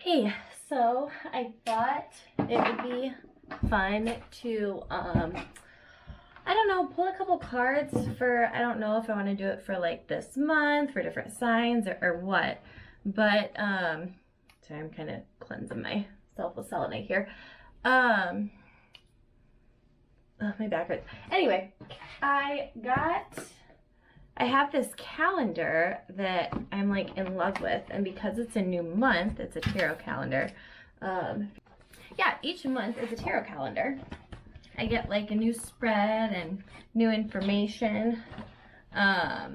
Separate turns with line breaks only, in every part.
Hey, so I thought it would be fun to, I don't know, pull a couple cards for, I don't know if I want to do it for like this month, for different signs or what, but, sorry, I'm kind of cleansing myself with selenite here. Oh, my back hurts. Anyway, I have this calendar that I'm like in love with, and because it's a new month, it's a tarot calendar. Yeah, each month is a tarot calendar. I get like a new spread and new information. So I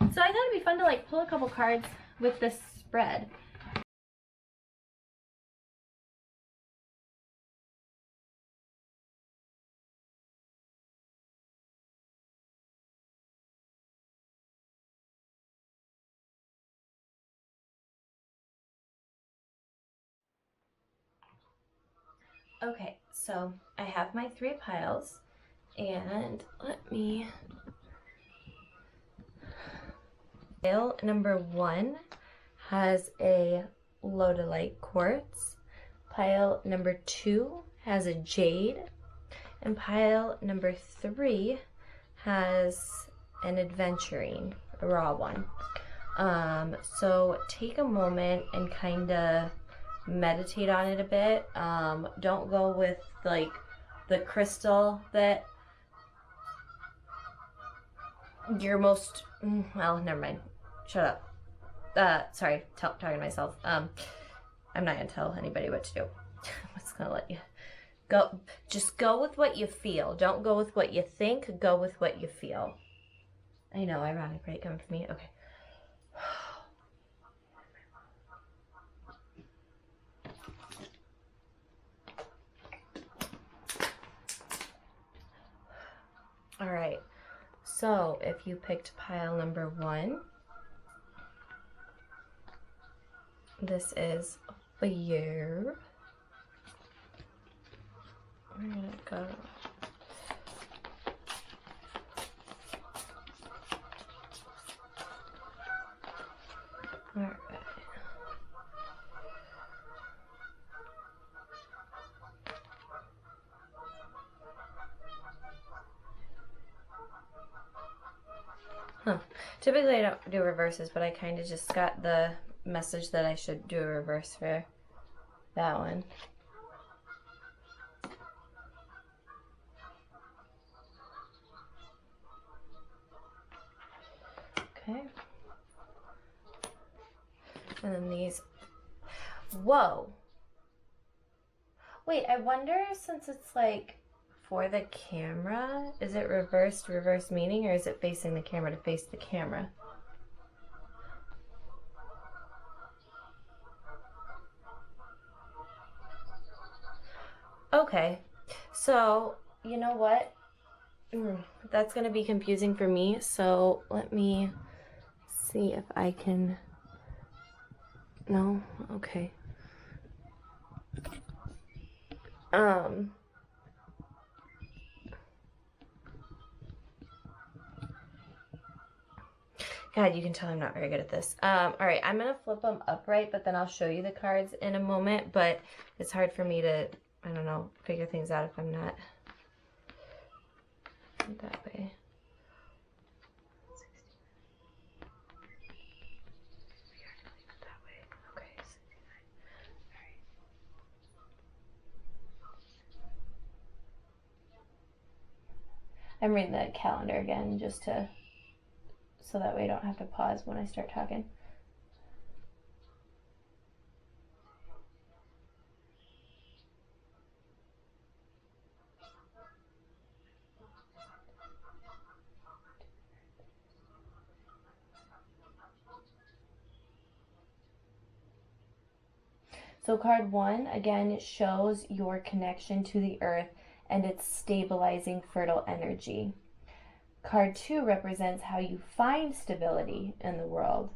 thought it'd be fun to like pull a couple cards with this spread. Okay, so I have my 3 piles, and let me... Pile number 1 has a Lodolite quartz. Pile number 2 has a jade. And pile number 3 has an aventurine, a raw one. So take a moment and kind of meditate on it a bit. Don't go with like the crystal that you're most, well, never mind. Shut up. Sorry, talking to myself. I'm not gonna tell anybody what to do. I'm just gonna let you go. Just go with what you feel. Don't go with what you think. Go with what you feel. I know, ironic, right? Coming from me. Okay. All right. So if you picked pile number 1, this is fire. We're gonna go. All right. Huh. Typically I don't do reverses, but I kind of just got the message that I should do a reverse for that one. Okay. And then these. Whoa. Wait, I wonder, since it's like for the camera, is it reversed reverse meaning, or is it facing the camera to face the camera? Okay, so you know what? That's gonna be confusing for me, so let me see if I can... No? Okay. God, you can tell I'm not very good at this. All right, I'm gonna flip them upright, but then I'll show you the cards in a moment, but it's hard for me to, I don't know, figure things out if I'm not that way. I'm reading the calendar again just to, so that way I don't have to pause when I start talking. So card 1, again, it shows your connection to the earth and its stabilizing fertile energy. Card 2 represents how you find stability in the world.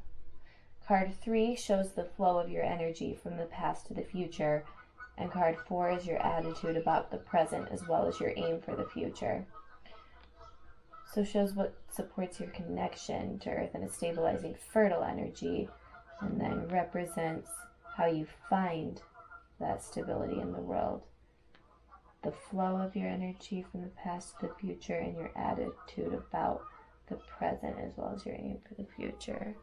Card 3 shows the flow of your energy from the past to the future. And card 4 is your attitude about the present as well as your aim for the future. So shows what supports your connection to earth and its stabilizing fertile energy, and then represents how you find that stability in the world. The flow of your energy from the past to the future, and your attitude about the present as well as your aim for the future.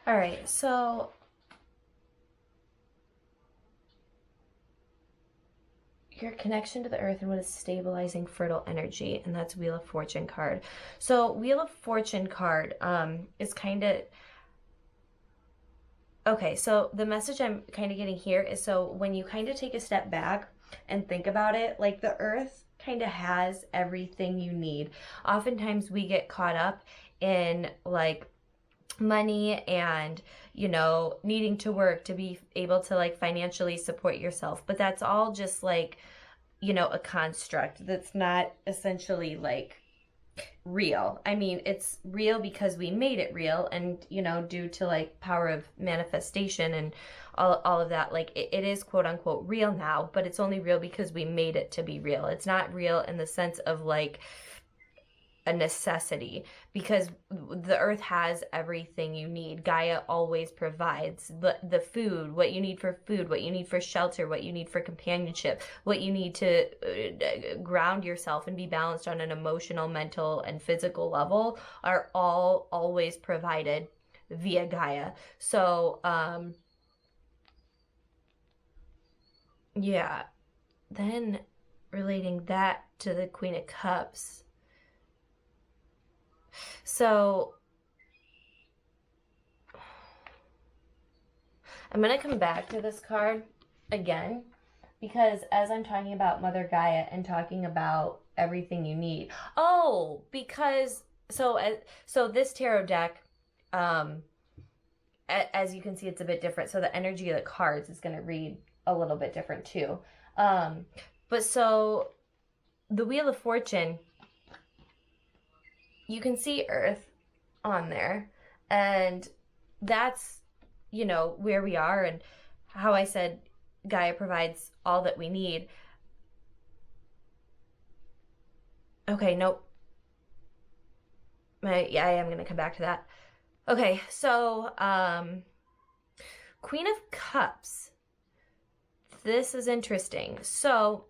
All right, so your connection to the earth and what is stabilizing fertile energy, and that's Wheel of Fortune card. So Wheel of Fortune card is kind of okay. So the message I'm kind of getting here is, so when you kind of take a step back and think about it, like the earth kind of has everything you need. Oftentimes we get caught up in like money and, you know, needing to work to be able to like financially support yourself, but that's all just like, you know, a construct that's not essentially like real. I mean, it's real because we made it real, and, you know, due to like power of manifestation and all of that, like it is quote unquote real now, but it's only real because we made it to be real. It's not real in the sense of like a necessity, because the earth has everything you need. Gaia always provides the food, what you need for food, what you need for shelter, what you need for companionship, what you need to ground yourself and be balanced on an emotional, mental, and physical level are all always provided via Gaia. So yeah, then relating that to the Queen of Cups. So I'm going to come back to this card again, because as I'm talking about Mother Gaia and talking about everything you need. Oh, because so this tarot deck, as you can see, it's a bit different. So the energy of the cards is going to read a little bit different too. But so the Wheel of Fortune, you can see Earth on there, and that's, you know, where we are, and how I said Gaia provides all that we need. Okay, nope. Yeah, I am going to come back to that. Okay, so Queen of Cups. This is interesting. So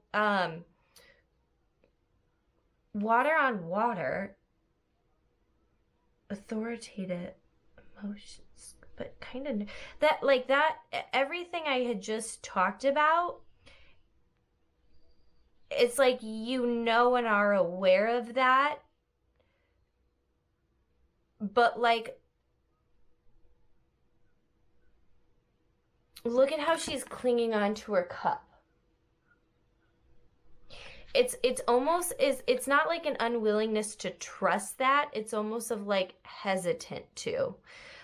water on water, authoritative emotions, but kind of that, like that, everything I had just talked about, it's like, you know, and are aware of that, but like, look at how she's clinging on to her cup. It's almost is, it's not like an unwillingness to trust that, it's almost of like hesitant to,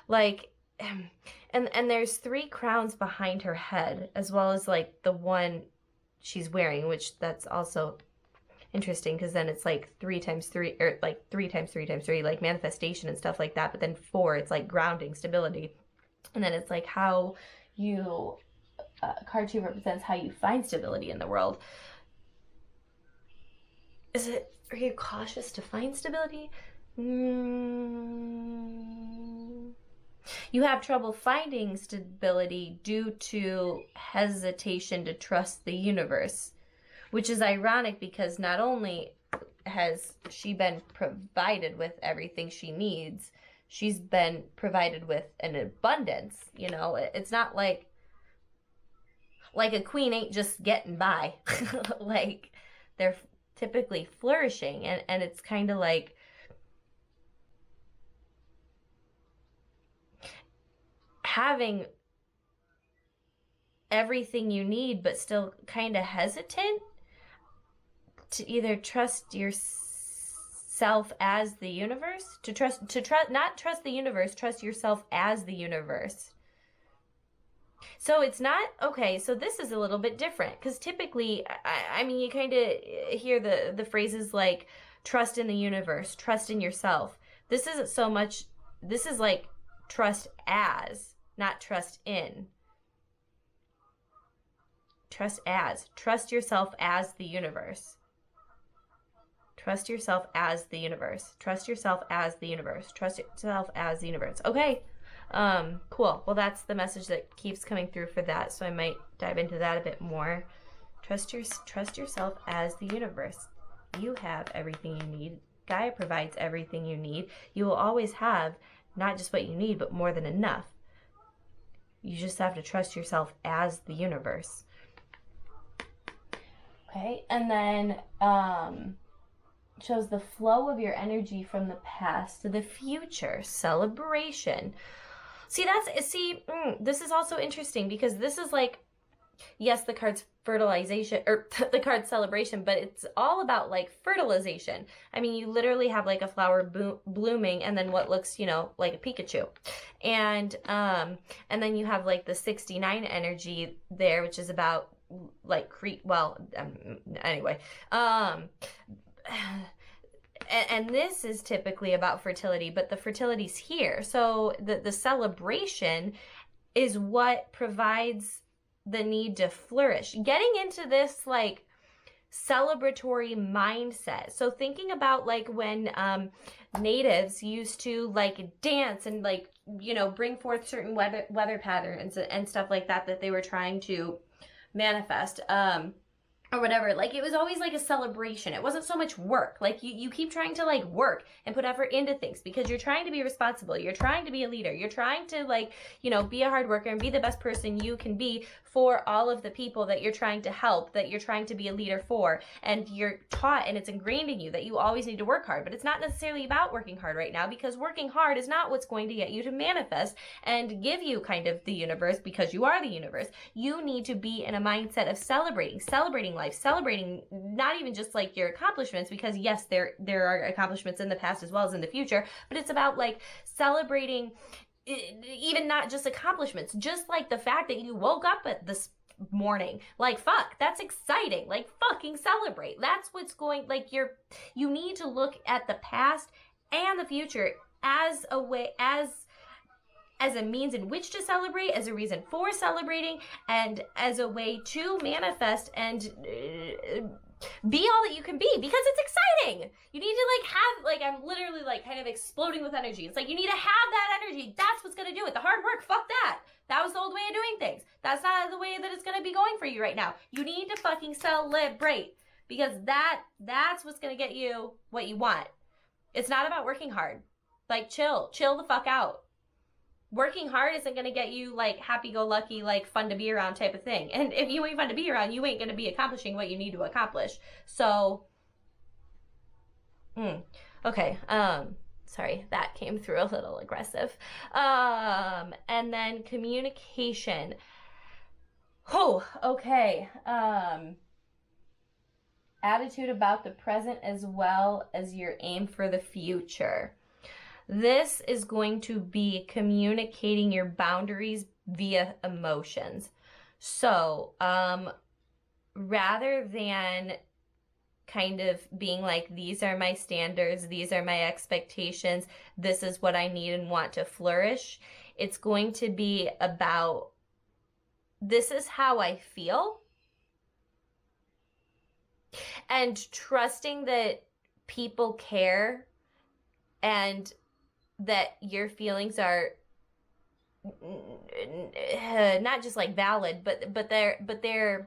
like, and there's 3 crowns behind her head, as well as like the one she's wearing, which that's also interesting, because then it's like 3 times 3, or like 3 times 3 times 3, like manifestation and stuff like that. But then 4, it's like grounding, stability, and then it's like how you card 2 represents how you find stability in the world. Are you cautious to find stability? You have trouble finding stability due to hesitation to trust the universe, which is ironic, because not only has she been provided with everything she needs, she's been provided with an abundance. You know, it's not like a queen ain't just getting by. Like, they're typically flourishing, and it's kind of like, having everything you need but still kind of hesitant to either trust yourself yourself as the universe, not trust the universe, trust yourself as the universe. So it's not, okay, so this is a little bit different because typically, I mean, you kind of hear the phrases like trust in the universe, trust in yourself. This isn't so much, this is like trust as, not trust in. Trust as, trust yourself as the universe. Trust yourself as the universe. Trust yourself as the universe. Trust yourself as the universe. Okay. Cool. Well, that's the message that keeps coming through for that. So I might dive into that a bit more. Trust yourself as the universe. You have everything you need. Gaia provides everything you need. You will always have not just what you need, but more than enough. You just have to trust yourself as the universe. Okay. And then, shows the flow of your energy from the past to the future. Celebration. This is also interesting because this is like, yes, the card's fertilization, or the card's celebration, but it's all about like fertilization. I mean, you literally have like a flower blooming and then what looks, like a Pikachu. And then you have like the 69 energy there, which is about like anyway. And this is typically about fertility, but the fertility's here. So the celebration is what provides the need to flourish. Getting into this like celebratory mindset. So thinking about like when natives used to like dance and like, bring forth certain weather patterns and stuff like that they were trying to manifest. Or whatever, like it was always like a celebration. It wasn't so much work. Like you keep trying to like work and put effort into things because you're trying to be responsible. You're trying to be a leader. You're trying to like, be a hard worker and be the best person you can be for all of the people that you're trying to help, that you're trying to be a leader for. And you're taught and it's ingrained in you that you always need to work hard. But it's not necessarily about working hard right now because working hard is not what's going to get you to manifest and give you kind of the universe because you are the universe. You need to be in a mindset of celebrating life, celebrating not even just like your accomplishments, because yes, there are accomplishments in the past as well as in the future, but it's about like celebrating even not just accomplishments, just like the fact that you woke up at this morning. Like, fuck, that's exciting. Like, fucking celebrate. That's what's going, like, you need to look at the past and the future as a way, as a means in which to celebrate, as a reason for celebrating, and as a way to manifest and be all that you can be, because it's exciting. You need to I'm literally kind of exploding with energy. It's like you need to have that energy. That's what's going to do it. The hard work, fuck that. That was the old way of doing things. That's not the way that it's going to be going for you right now. You need to fucking celebrate, because that's what's going to get you what you want. It's not about working hard. Like, chill the fuck out. Working hard isn't going to get you happy-go-lucky, fun to be around type of thing. And if you ain't fun to be around, you ain't going to be accomplishing what you need to accomplish. So, okay. Sorry, that came through a little aggressive. And then communication. Oh, okay. Attitude about the present as well as your aim for the future. This is going to be communicating your boundaries via emotions. So, rather than kind of being like, these are my standards, these are my expectations, this is what I need and want to flourish, it's going to be about, this is how I feel, and trusting that people care and that your feelings are not just valid, but they're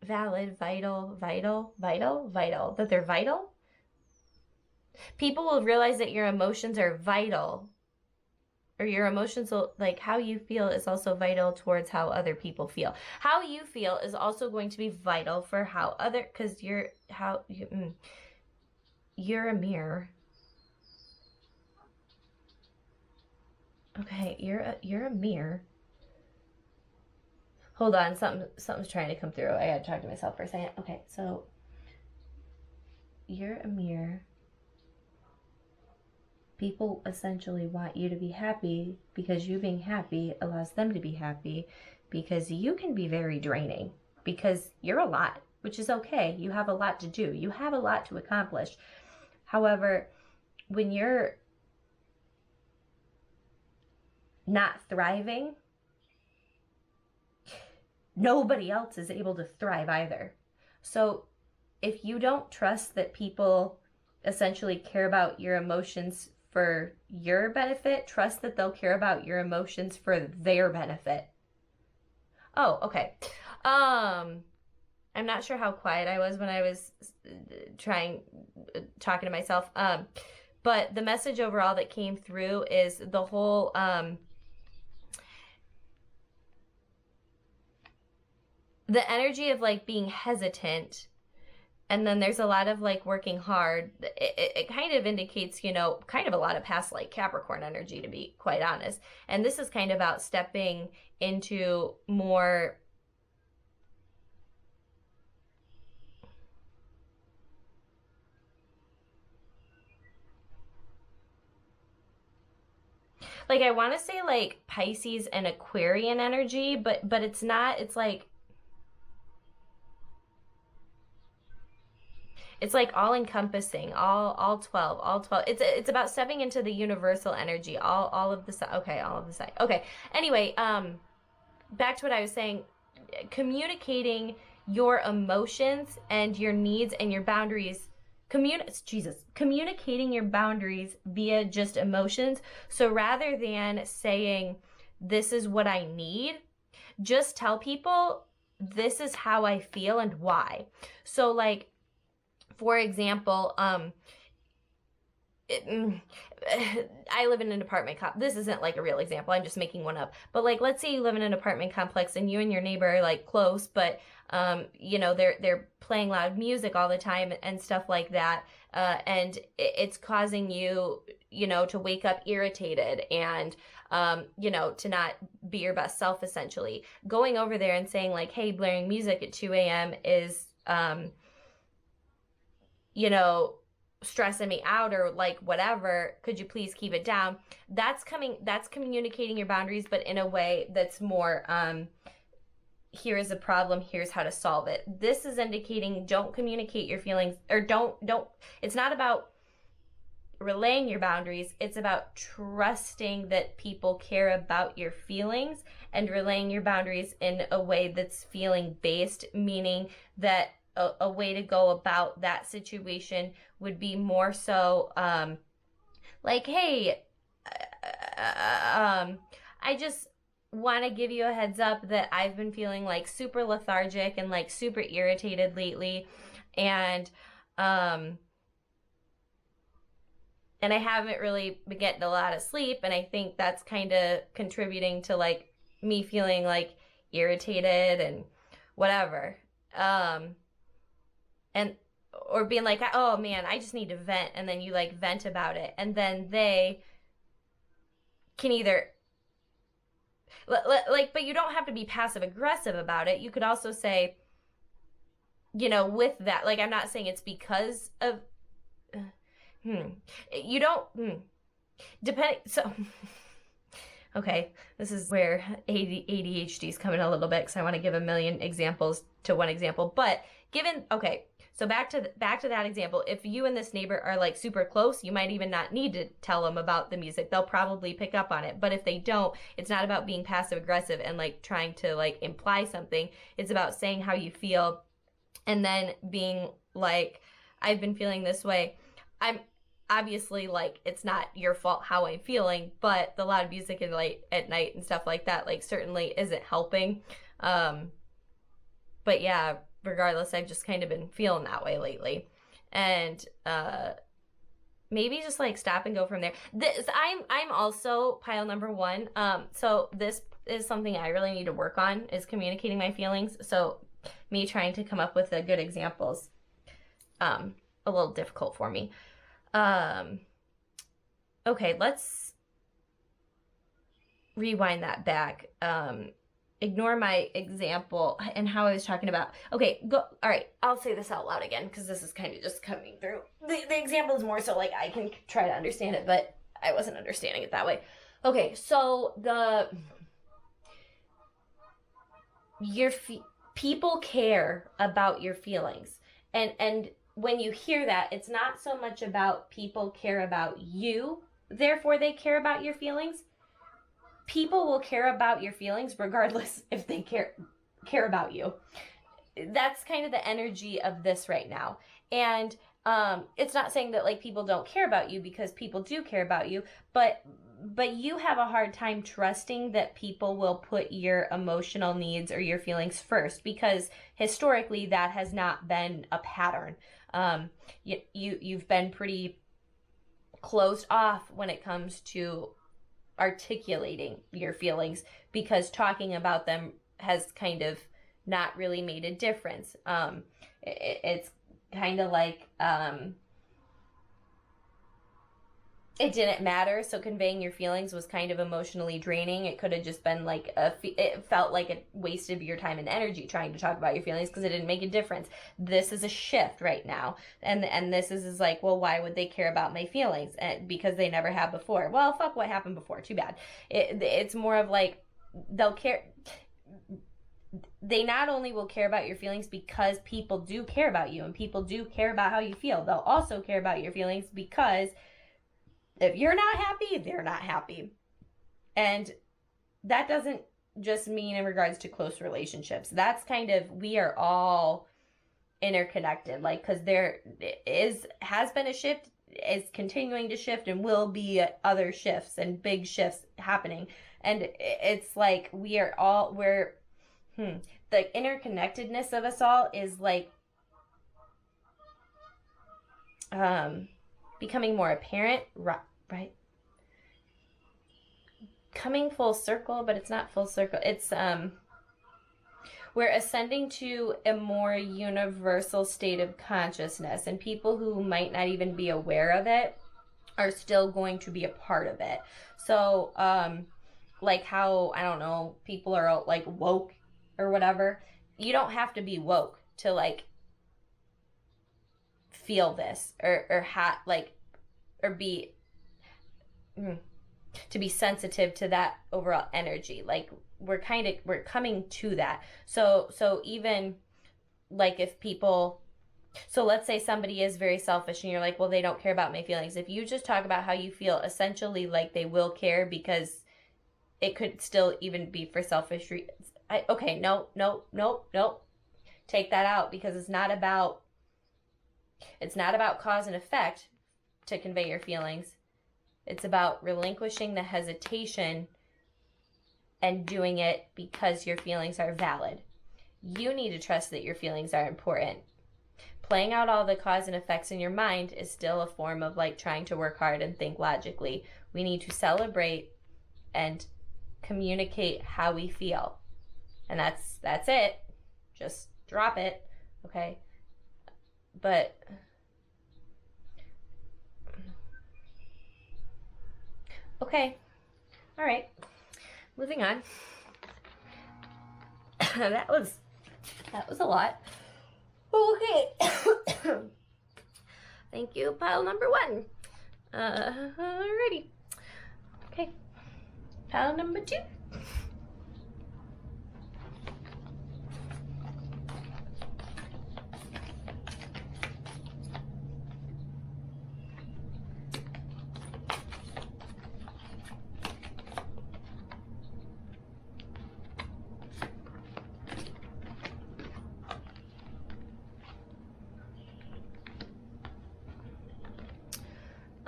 valid, vital, that they're vital. People will realize that your emotions are vital, or your emotions will, how you feel is also vital towards how other people feel. How you feel is also going to be vital for how because you're a mirror. Okay, you're a mirror. Hold on, something's trying to come through. I gotta talk to myself for a second. Okay, so you're a mirror. People essentially want you to be happy because you being happy allows them to be happy, because you can be very draining because you're a lot, which is okay. You have a lot to do. You have a lot to accomplish. However, when you're not thriving, nobody else is able to thrive either. So if you don't trust that people essentially care about your emotions for your benefit, trust that they'll care about your emotions for their benefit. Oh, okay. I'm not sure how quiet I was when I was talking to myself. But the message overall that came through is the whole, the energy of like being hesitant, and then there's a lot of like working hard. It kind of indicates, you know, kind of a lot of past like Capricorn energy, to be quite honest. And this is kind of about stepping into more like, I want to say like Pisces and Aquarian energy, but it's not. It's like all encompassing, all 12, all 12. It's about stepping into the universal energy, all of the okay, all of the side. Okay. Anyway, back to what I was saying, communicating your emotions and your needs and your boundaries, communicating your boundaries via just emotions. So rather than saying, this is what I need, just tell people, this is how I feel and why. So like, for example, I live in an apartment this isn't like a real example, I'm just making one up. But like, let's say you live in an apartment complex and you and your neighbor are like close, but you know, they're playing loud music all the time and stuff like that. And it's causing you, you know, to wake up irritated and, you know, to not be your best self, essentially. Going over there and saying like, hey, blaring music at 2 a.m. is, you know, stressing me out, or like whatever, could you please keep it down? That's communicating your boundaries, but in a way that's more, here is a problem, here's how to solve it. This is indicating, don't communicate your feelings, or don't, it's not about relaying your boundaries, it's about trusting that people care about your feelings and relaying your boundaries in a way that's feeling based, meaning that a way to go about that situation would be more so like, hey, I just want to give you a heads up that I've been feeling like super lethargic and like super irritated lately, and I haven't really been getting a lot of sleep, and I think that's kind of contributing to like me feeling like irritated and whatever. And or being like, oh man, I just need to vent, and then you like vent about it, and then they can either like, but you don't have to be passive aggressive about it. You could also say, you know, with that, like, I'm not saying it's because of you don't depending, so okay, this is where ADHD is coming a little bit, because I want to give a million examples to one example. But given, okay, so back to that example, if you and this neighbor are like super close, you might even not need to tell them about the music. They'll probably pick up on it. But if they don't, it's not about being passive aggressive and like trying to like imply something. It's about saying how you feel, and then being like, I've been feeling this way. I'm obviously, like, it's not your fault how I'm feeling, but the loud music at night and stuff like that, like, certainly isn't helping. But yeah, regardless, I've just kind of been feeling that way lately. And maybe just like stop and go from there. I'm also pile number 1. So this is something I really need to work on, is communicating my feelings. So me trying to come up with the good examples, a little difficult for me. Okay, let's rewind that back. Ignore my example and how I was talking about. Okay, go. All right, I'll say this out loud again, because this is kind of just coming through. The example is more so like I can try to understand it, but I wasn't understanding it that way. Okay, so people care about your feelings, and when you hear that, it's not so much about people care about you, therefore they care about your feelings. People will care about your feelings regardless if they care about you. That's kind of the energy of this right now. And it's not saying that like people don't care about you, because people do care about you, but you have a hard time trusting that people will put your emotional needs or your feelings first, because historically that has not been a pattern. You've been pretty closed off when it comes to articulating your feelings, because talking about them has kind of not really made a difference. It's kind of like it didn't matter, so conveying your feelings was kind of emotionally draining. It could have just been like it felt like a waste of your time and energy trying to talk about your feelings, because it didn't make a difference. This is a shift right now, and this is like, well, why would they care about my feelings? Because they never have before. Well, fuck what happened before, too bad. It's more of like, they'll care. They not only will care about your feelings because people do care about you and people do care about how you feel, they'll also care about your feelings because if you're not happy, they're not happy. And that doesn't just mean in regards to close relationships. That's kind of, we are all interconnected, like, because there has been a shift, is continuing to shift, and will be other shifts and big shifts happening. And it's like the interconnectedness of us all is like becoming more apparent, right? Coming full circle, but it's not full circle. It's we're ascending to a more universal state of consciousness, and people who might not even be aware of it are still going to be a part of it. So like how, I don't know, people are like woke or whatever. You don't have to be woke to like feel this or be to be sensitive to that overall energy. Like we're coming to that. So even like if people, so let's say somebody is very selfish and you're like, well, they don't care about my feelings. If you just talk about how you feel, essentially like they will care, because it could still even be for selfish reasons. No. Take that out, because it's not about cause and effect to convey your feelings. It's about relinquishing the hesitation and doing it because your feelings are valid. You need to trust that your feelings are important. Playing out all the cause and effects in your mind is still a form of like trying to work hard and think logically. We need to celebrate and communicate how we feel. And that's it. Just drop it, okay? But okay. All right. Moving on. that was a lot. Okay. Thank you, pile number 1. Alrighty. Okay. Pile number 2.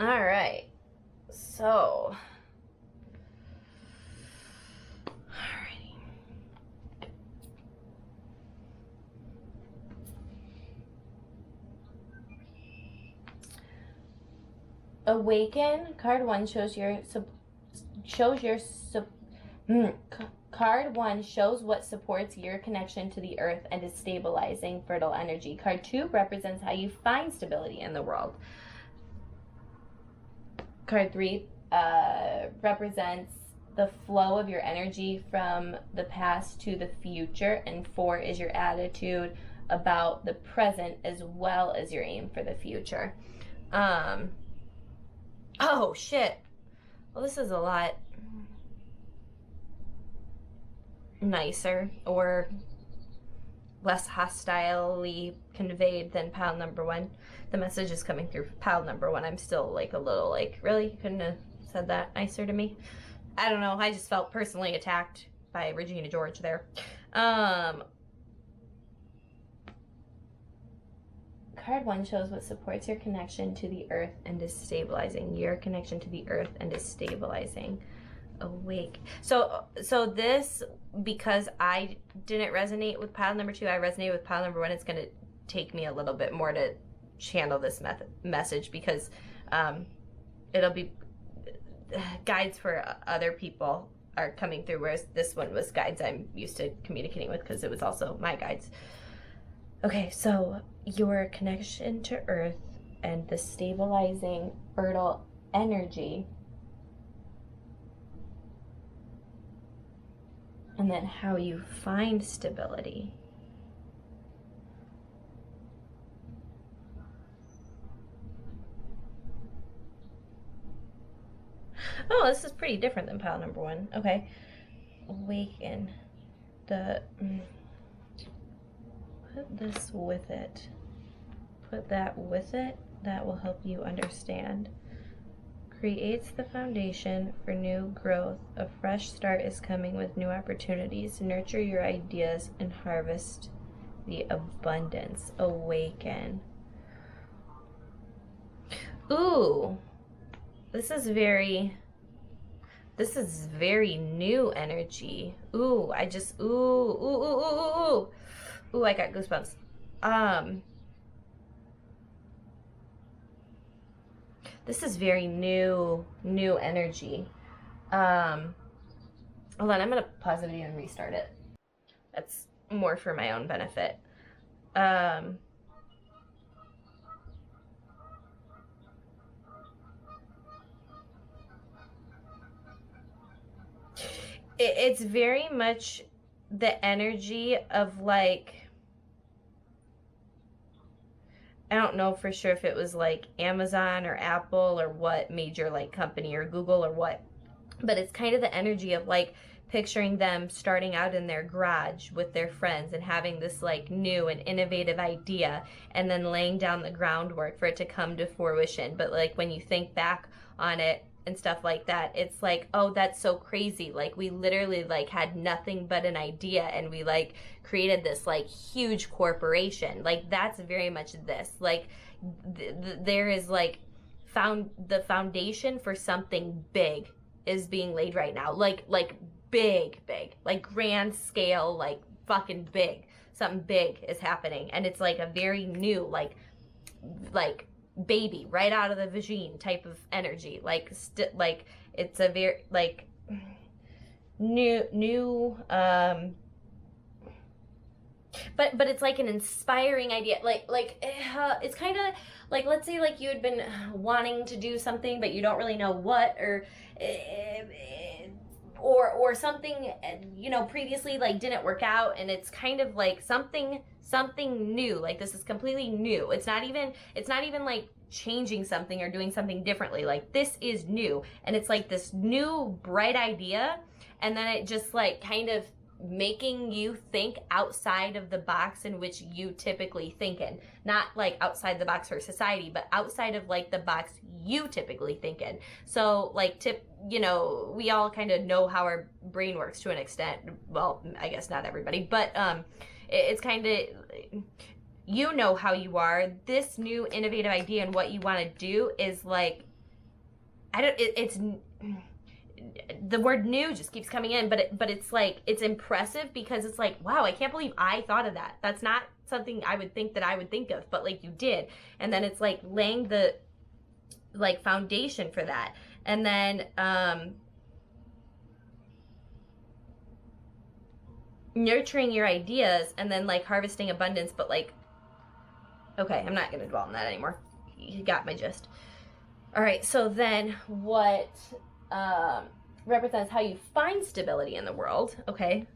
All right. So, alrighty. Awaken. Card 1 Card 1 shows what supports your connection to the earth and is stabilizing fertile energy. Card 2 represents how you find stability in the world. Card 3 represents the flow of your energy from the past to the future, and 4 is your attitude about the present as well as your aim for the future. Oh shit. Well, this is a lot nicer or less hostilely conveyed than pile number one. The message is coming through pile number one. I'm still like a little like, really? You couldn't have said that nicer to me? I don't know. I just felt personally attacked by Regina George there. Card one shows what supports your connection to the earth and is stabilizing. Your connection to the earth and is stabilizing. Awake. So this, because I didn't resonate with pile number two, I resonated with pile number one. It's going to take me a little bit more to channel this message, because it'll be guides for other people are coming through, whereas this one was guides I'm used to communicating with because it was also my guides. Okay, so your connection to earth and the stabilizing fertile energy, and then how you find stability. Oh, this is pretty different than pile number one. Okay. Awaken. Put this with it. Put that with it. That will help you understand. Creates the foundation for new growth. A fresh start is coming with new opportunities. Nurture your ideas and harvest the abundance. Awaken. Ooh. This is very new energy. Ooh, I just, ooh, I got goosebumps. This is very new energy. Hold on, I'm gonna pause the video and restart it. That's more for my own benefit. It's very much the energy of like, I don't know for sure if it was like Amazon or Apple or what major like company or Google or what, but it's kind of the energy of like picturing them starting out in their garage with their friends and having this like new and innovative idea and then laying down the groundwork for it to come to fruition. But like when you think back on it and stuff like that, it's like, oh, that's so crazy. Like we literally like had nothing but an idea and we like created this like huge corporation. Like that's very much this. Like there is like the foundation for something big is being laid right now. Like big, like grand scale, like fucking big. Something big is happening, and it's like a very new, like baby right out of the vagine type of energy. Like it's a very like new but it's like an inspiring idea. It's kind of like, let's say like you had been wanting to do something but you don't really know what, or something, you know, previously like didn't work out, and it's kind of like something new. Like this is completely new. It's not even like changing something or doing something differently. Like this is new, and it's like this new bright idea, and then it just like kind of making you think outside of the box in which you typically think in. Not like outside the box for society, but outside of like the box you typically think in. So like you know, we all kind of know how our brain works to an extent. Well, I guess not everybody, but it's kind of, you know how you are. This new innovative idea and what you want to do is like, it's the word new just keeps coming in, but it's like, it's impressive because it's like, wow, I can't believe I thought of that. That's not something I would think that I would think of, but like you did. And then it's like laying the like foundation for that. And then nurturing your ideas, and then like harvesting abundance. But like, okay, I'm not gonna dwell on that anymore. You got my gist. All right, so then what represents how you find stability in the world? Okay,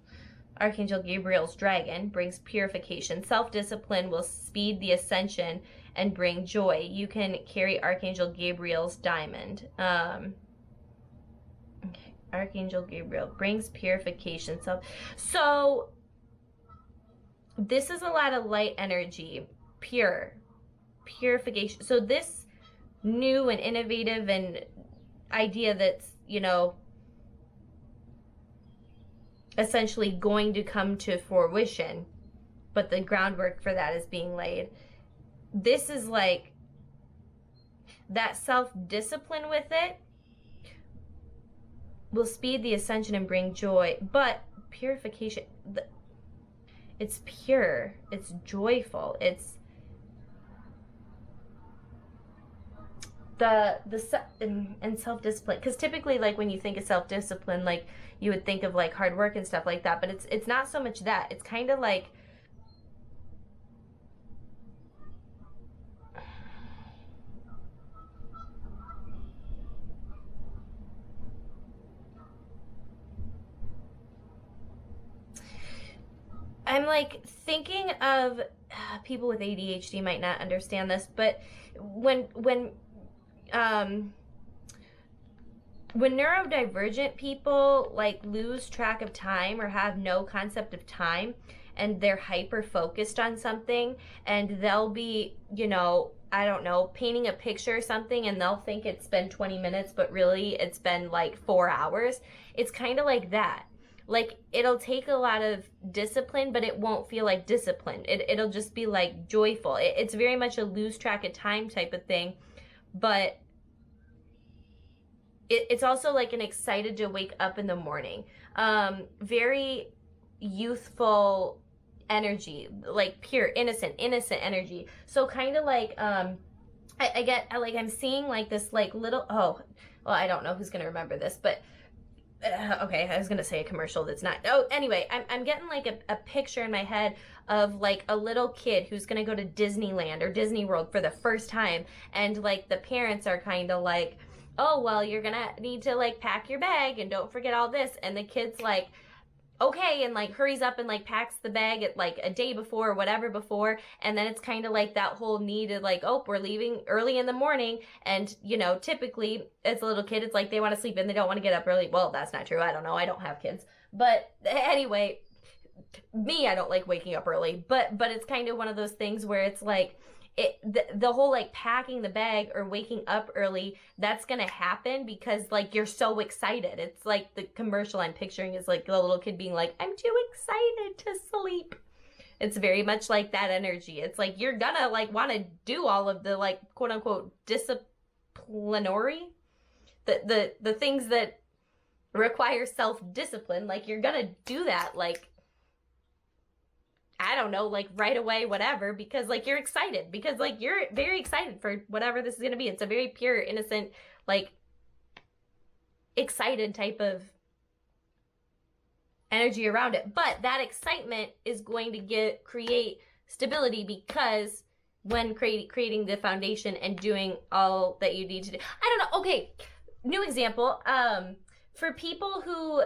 Archangel Gabriel's dragon brings purification. Self-discipline will speed the ascension and bring joy. You can carry Archangel Gabriel's diamond. Archangel Gabriel brings purification. So this is a lot of light energy, purification. So this new and innovative and idea that's, you know, essentially going to come to fruition, but the groundwork for that is being laid. This is like that self-discipline with it will speed the ascension and bring joy, but purification, it's pure, it's joyful, it's and self-discipline, because typically, like, when you think of self-discipline, like, you would think of like hard work and stuff like that, but it's not so much that. It's kind of like I'm like thinking of people with ADHD might not understand this, but when neurodivergent people like lose track of time or have no concept of time, and they're hyper focused on something, and they'll be, you know, I don't know, painting a picture or something, and they'll think it's been 20 minutes, but really it's been like 4 hours. It's kind of like that. Like, it'll take a lot of discipline, but it won't feel like discipline. It'll just be like joyful. It's very much a lose track of time type of thing, but it's also like an excited to wake up in the morning. Very youthful energy, like pure, innocent energy. So kind of like, I get, like, I'm seeing like this like little, oh, well, I don't know who's going to remember this, but okay, I was gonna say a commercial that's not. Oh, anyway, I'm getting like a picture in my head of like a little kid who's gonna go to Disneyland or Disney World for the first time, and like the parents are kind of like, oh, well, you're gonna need to like pack your bag and don't forget all this, and the kid's like, okay, and like hurries up and like packs the bag at like a day before or whatever before, and then it's kind of like that whole need of like, oh, we're leaving early in the morning, and you know, typically as a little kid it's like they want to sleep and they don't want to get up early. Well, that's not true, I don't know, I don't have kids, but anyway, me, I don't like waking up early, but it's kind of one of those things where it's like the whole like packing the bag or waking up early, that's gonna happen because like you're so excited. It's like the commercial I'm picturing is like the little kid being like, I'm too excited to sleep. It's very much like that energy. It's like you're gonna like want to do all of the like quote unquote disciplinary, the things that require self-discipline, like you're gonna do that, like, I don't know, like right away, whatever, because like you're excited, because like you're very excited for whatever this is going to be. It's a very pure, innocent, like excited type of energy around it. But that excitement is going to create stability, because when creating the foundation and doing all that you need to do, I don't know. Okay, new example. For people who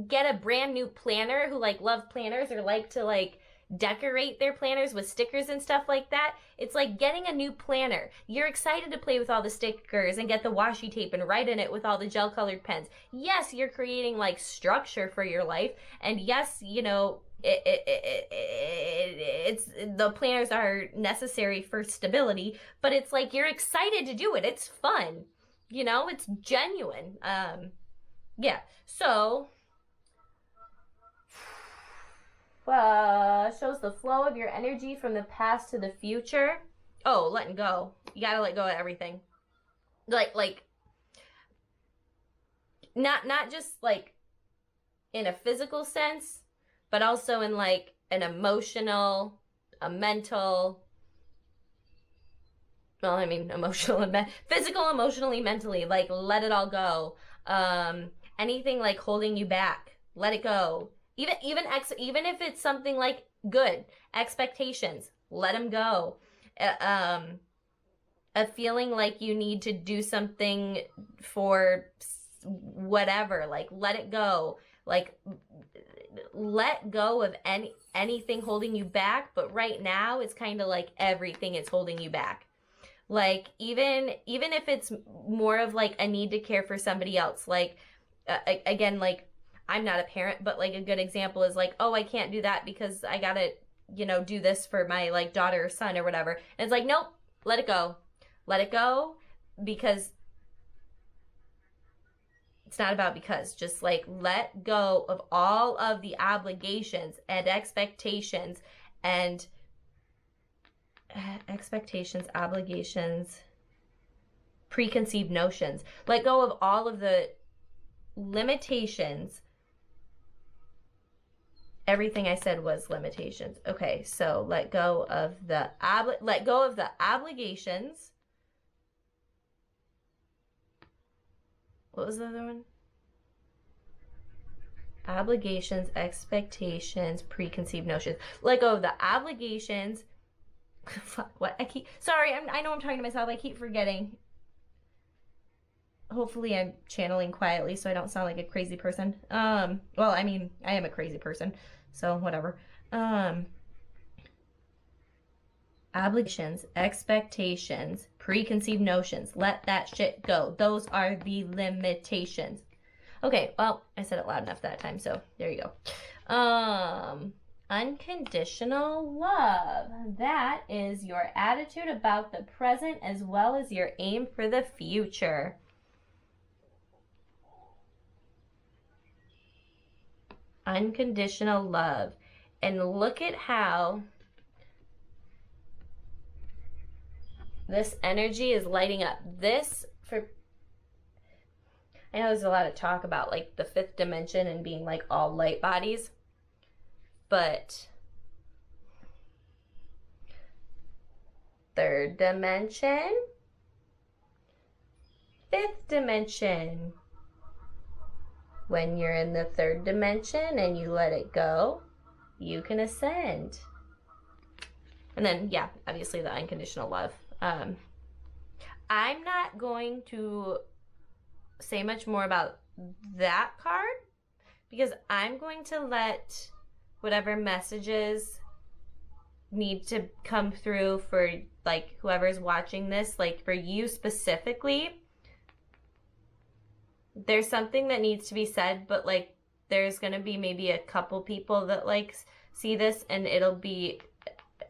get a brand new planner, who like love planners or like to like decorate their planners with stickers and stuff like that, it's like getting a new planner. You're excited to play with all the stickers and get the washi tape and write in it with all the gel colored pens. Yes, you're creating like structure for your life, and yes, you know, it's the planners are necessary for stability, but it's like you're excited to do it. It's fun, you know, it's genuine. Yeah, so shows the flow of your energy from the past to the future. Oh, letting go. You gotta let go of everything. Like not just like in a physical sense, but also in like an emotional, a mental, well, I mean, emotional and physical, emotionally, mentally, like let it all go. Anything like holding you back, let it go. Even if it's something like good expectations, let them go. A feeling like you need to do something for whatever, like let it go. Like let go of anything holding you back. But right now, it's kind of like everything is holding you back. Like even if it's more of like a need to care for somebody else, like again, like, I'm not a parent, but like a good example is like, oh, I can't do that because I gotta, do this for my like daughter or son or whatever. And it's like, nope, let it go. Let it go, because it's not about because. Just like let go of all of the obligations and obligations, preconceived notions. Let go of all of the limitations. Everything I said was limitations. Okay, so let go of the obligations. What was the other one? Obligations, expectations, preconceived notions. Let go of the obligations. What? Sorry, I know I'm talking to myself. I keep forgetting. Hopefully I'm channeling quietly so I don't sound like a crazy person. Well, I mean, I am a crazy person, so whatever. Obligations, expectations, preconceived notions. Let that shit go. Those are the limitations. Okay, well, I said it loud enough that time, so there you go. Unconditional love. That is your attitude about the present as well as your aim for the future. Unconditional love. And look at how this energy is lighting up. I know there's a lot of talk about like the fifth dimension and being like all light bodies, but third dimension, fifth dimension. When you're in the third dimension and you let it go, you can ascend. And then, yeah, obviously the unconditional love. I'm not going to say much more about that card because I'm going to let whatever messages need to come through for like whoever's watching this, like for you specifically. There's something that needs to be said, but like there's gonna be maybe a couple people that like see this and it'll be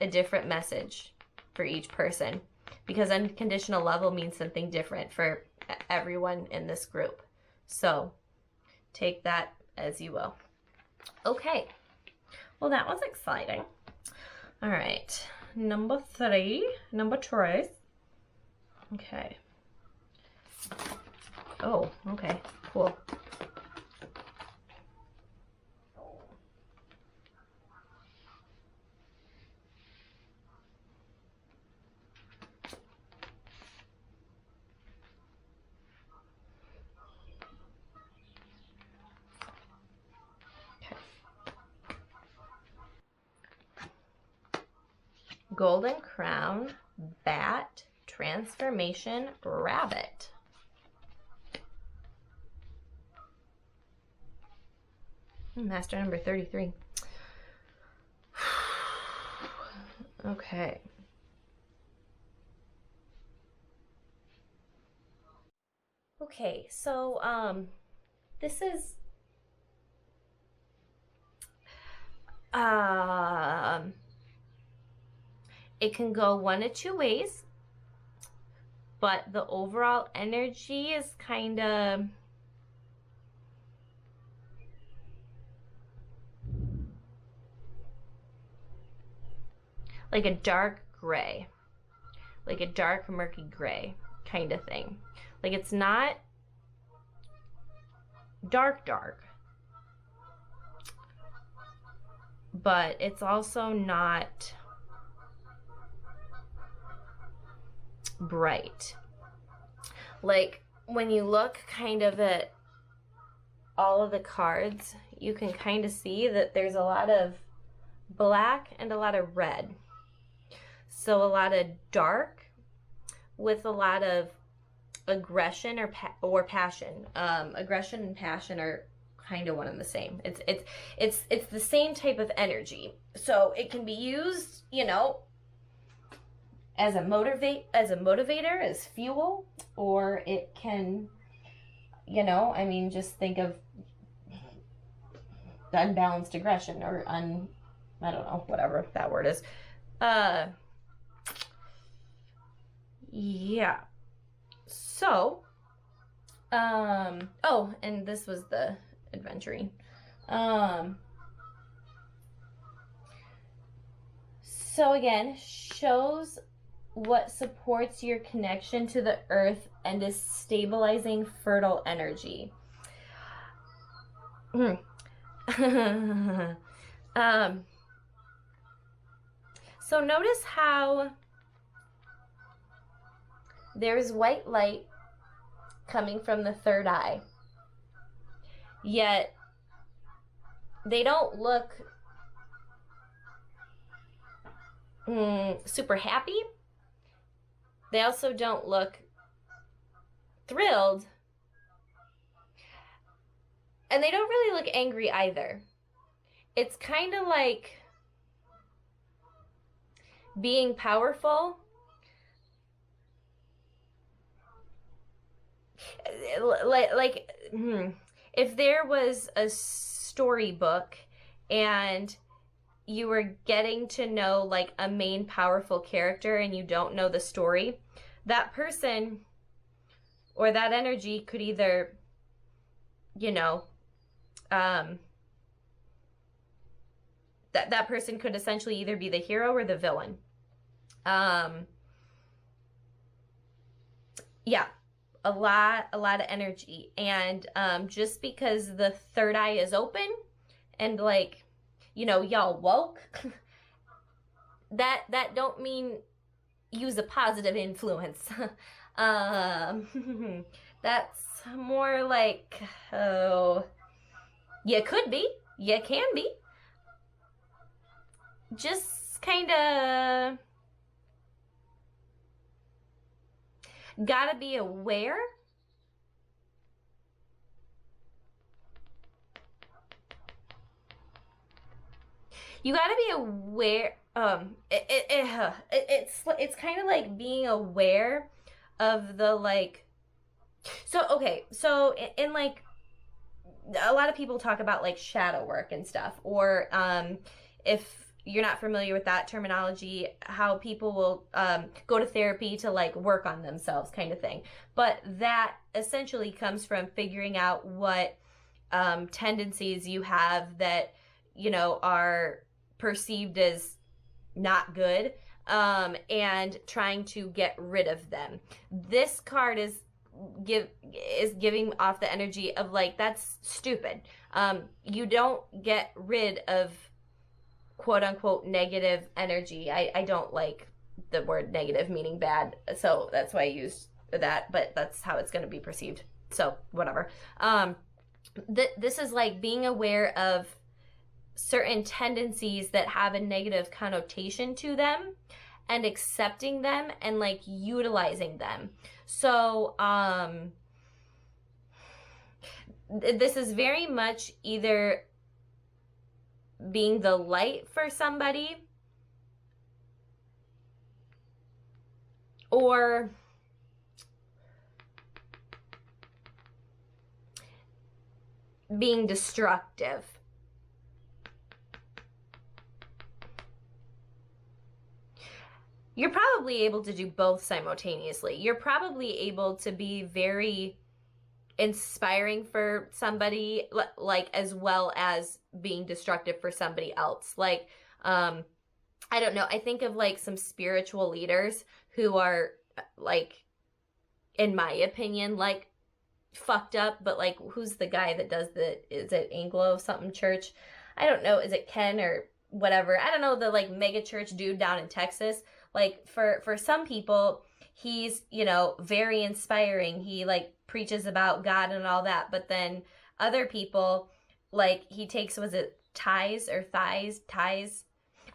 a different message for each person, because unconditional love will mean something different for everyone in this group. So take that as you will. Okay, well that was exciting. All right, number three. Okay. Oh, okay, cool. Golden Crown, Bat, Transformation, Rabbit. Master number 33. Okay. Okay, so this is it can go one of two ways, but the overall energy is kind of like a dark gray, like a dark murky gray kind of thing. Like it's not dark, but it's also not bright. Like when you look kind of at all of the cards, you can kind of see that there's a lot of black and a lot of red. So a lot of dark with a lot of aggression or passion. Aggression and passion are kind of one and the same. It's the same type of energy. So it can be used, as a motivator, as fuel, or it can you know, I mean, just think of unbalanced aggression or I don't know, whatever that word is. Uh, yeah. So, oh, and this was the adventuring. So again, shows what supports your connection to the earth and is stabilizing fertile energy. So notice how there's white light coming from the third eye, yet they don't look super happy. They also don't look thrilled, and they don't really look angry either. It's kind of like being powerful. Like if there was a storybook and you were getting to know like a main powerful character and you don't know the story, that person or that energy could either, you know, that person could essentially either be the hero or the villain. Yeah, a lot of energy. And just because the third eye is open and like, you know, y'all woke, that don't mean use a positive influence. That's more like, oh, you could be, you can be. Just kind of gotta be aware. You gotta be aware. It's kind of like being aware of the like. So okay, so in like a lot of people talk about like shadow work and stuff, or if you're not familiar with that terminology, how people will go to therapy to like work on themselves kind of thing. But that essentially comes from figuring out what tendencies you have that, you know, are perceived as not good, and trying to get rid of them. This card is giving off the energy of like, that's stupid. You don't get rid of quote unquote negative energy. I don't like the word negative meaning bad, so that's why I used that, but that's how it's going to be perceived, so whatever. This is like being aware of certain tendencies that have a negative connotation to them and accepting them and like utilizing them. So this is very much either being the light for somebody or being destructive. You're probably able to do both simultaneously. You're probably able to be very inspiring for somebody, like, as well as being destructive for somebody else. Like, I don't know. I think of like some spiritual leaders who are like, in my opinion, like fucked up, but like, who's the guy that does is it Anglo something church? I don't know. Is it Ken or whatever? I don't know, the like mega church dude down in Texas. Like for some people, he's, you know, very inspiring. He like preaches about God and all that. But then other people, like he takes, was it ties? I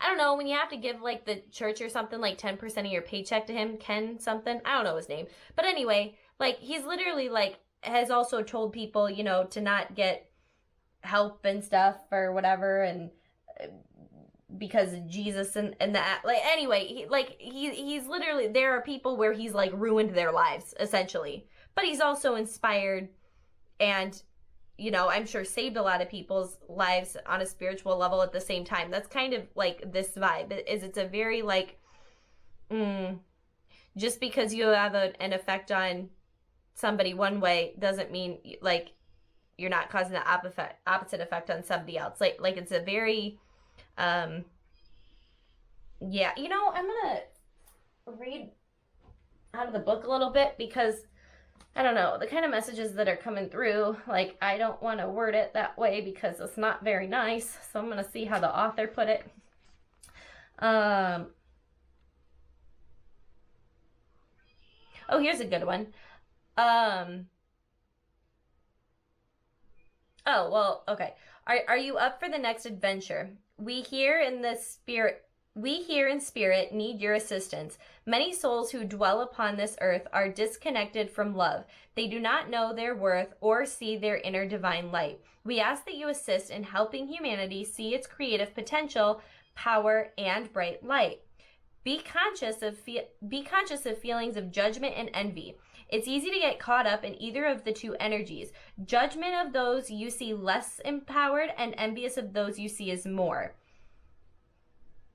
don't know, when you have to give like the church or something like 10% of your paycheck to him, Ken something. I don't know his name. But anyway, like he's literally like has also told people, you know, to not get help and stuff or whatever, and because of Jesus and that, like, anyway, he's literally, there are people where he's like ruined their lives essentially, but he's also inspired and you know, I'm sure saved a lot of people's lives on a spiritual level at the same time. That's kind of like this vibe. It's a very like, just because you have an effect on somebody one way doesn't mean like you're not causing the opposite effect on somebody else. Like it's a very, yeah. You know, I'm gonna read out of the book a little bit because I don't know, the kind of messages that are coming through, like, I don't want to word it that way because it's not very nice. So I'm going to see how the author put it. Oh, here's a good one. Oh, well, okay. Are you up for the next adventure? We here in spirit need your assistance. Many souls who dwell upon this earth are disconnected from love. They do not know their worth or see their inner divine light. We ask that you assist in helping humanity see its creative potential, power, and bright light. Be conscious of feelings of judgment and envy. It's easy to get caught up in either of the two energies. Judgment of those you see less empowered and envious of those you see as more.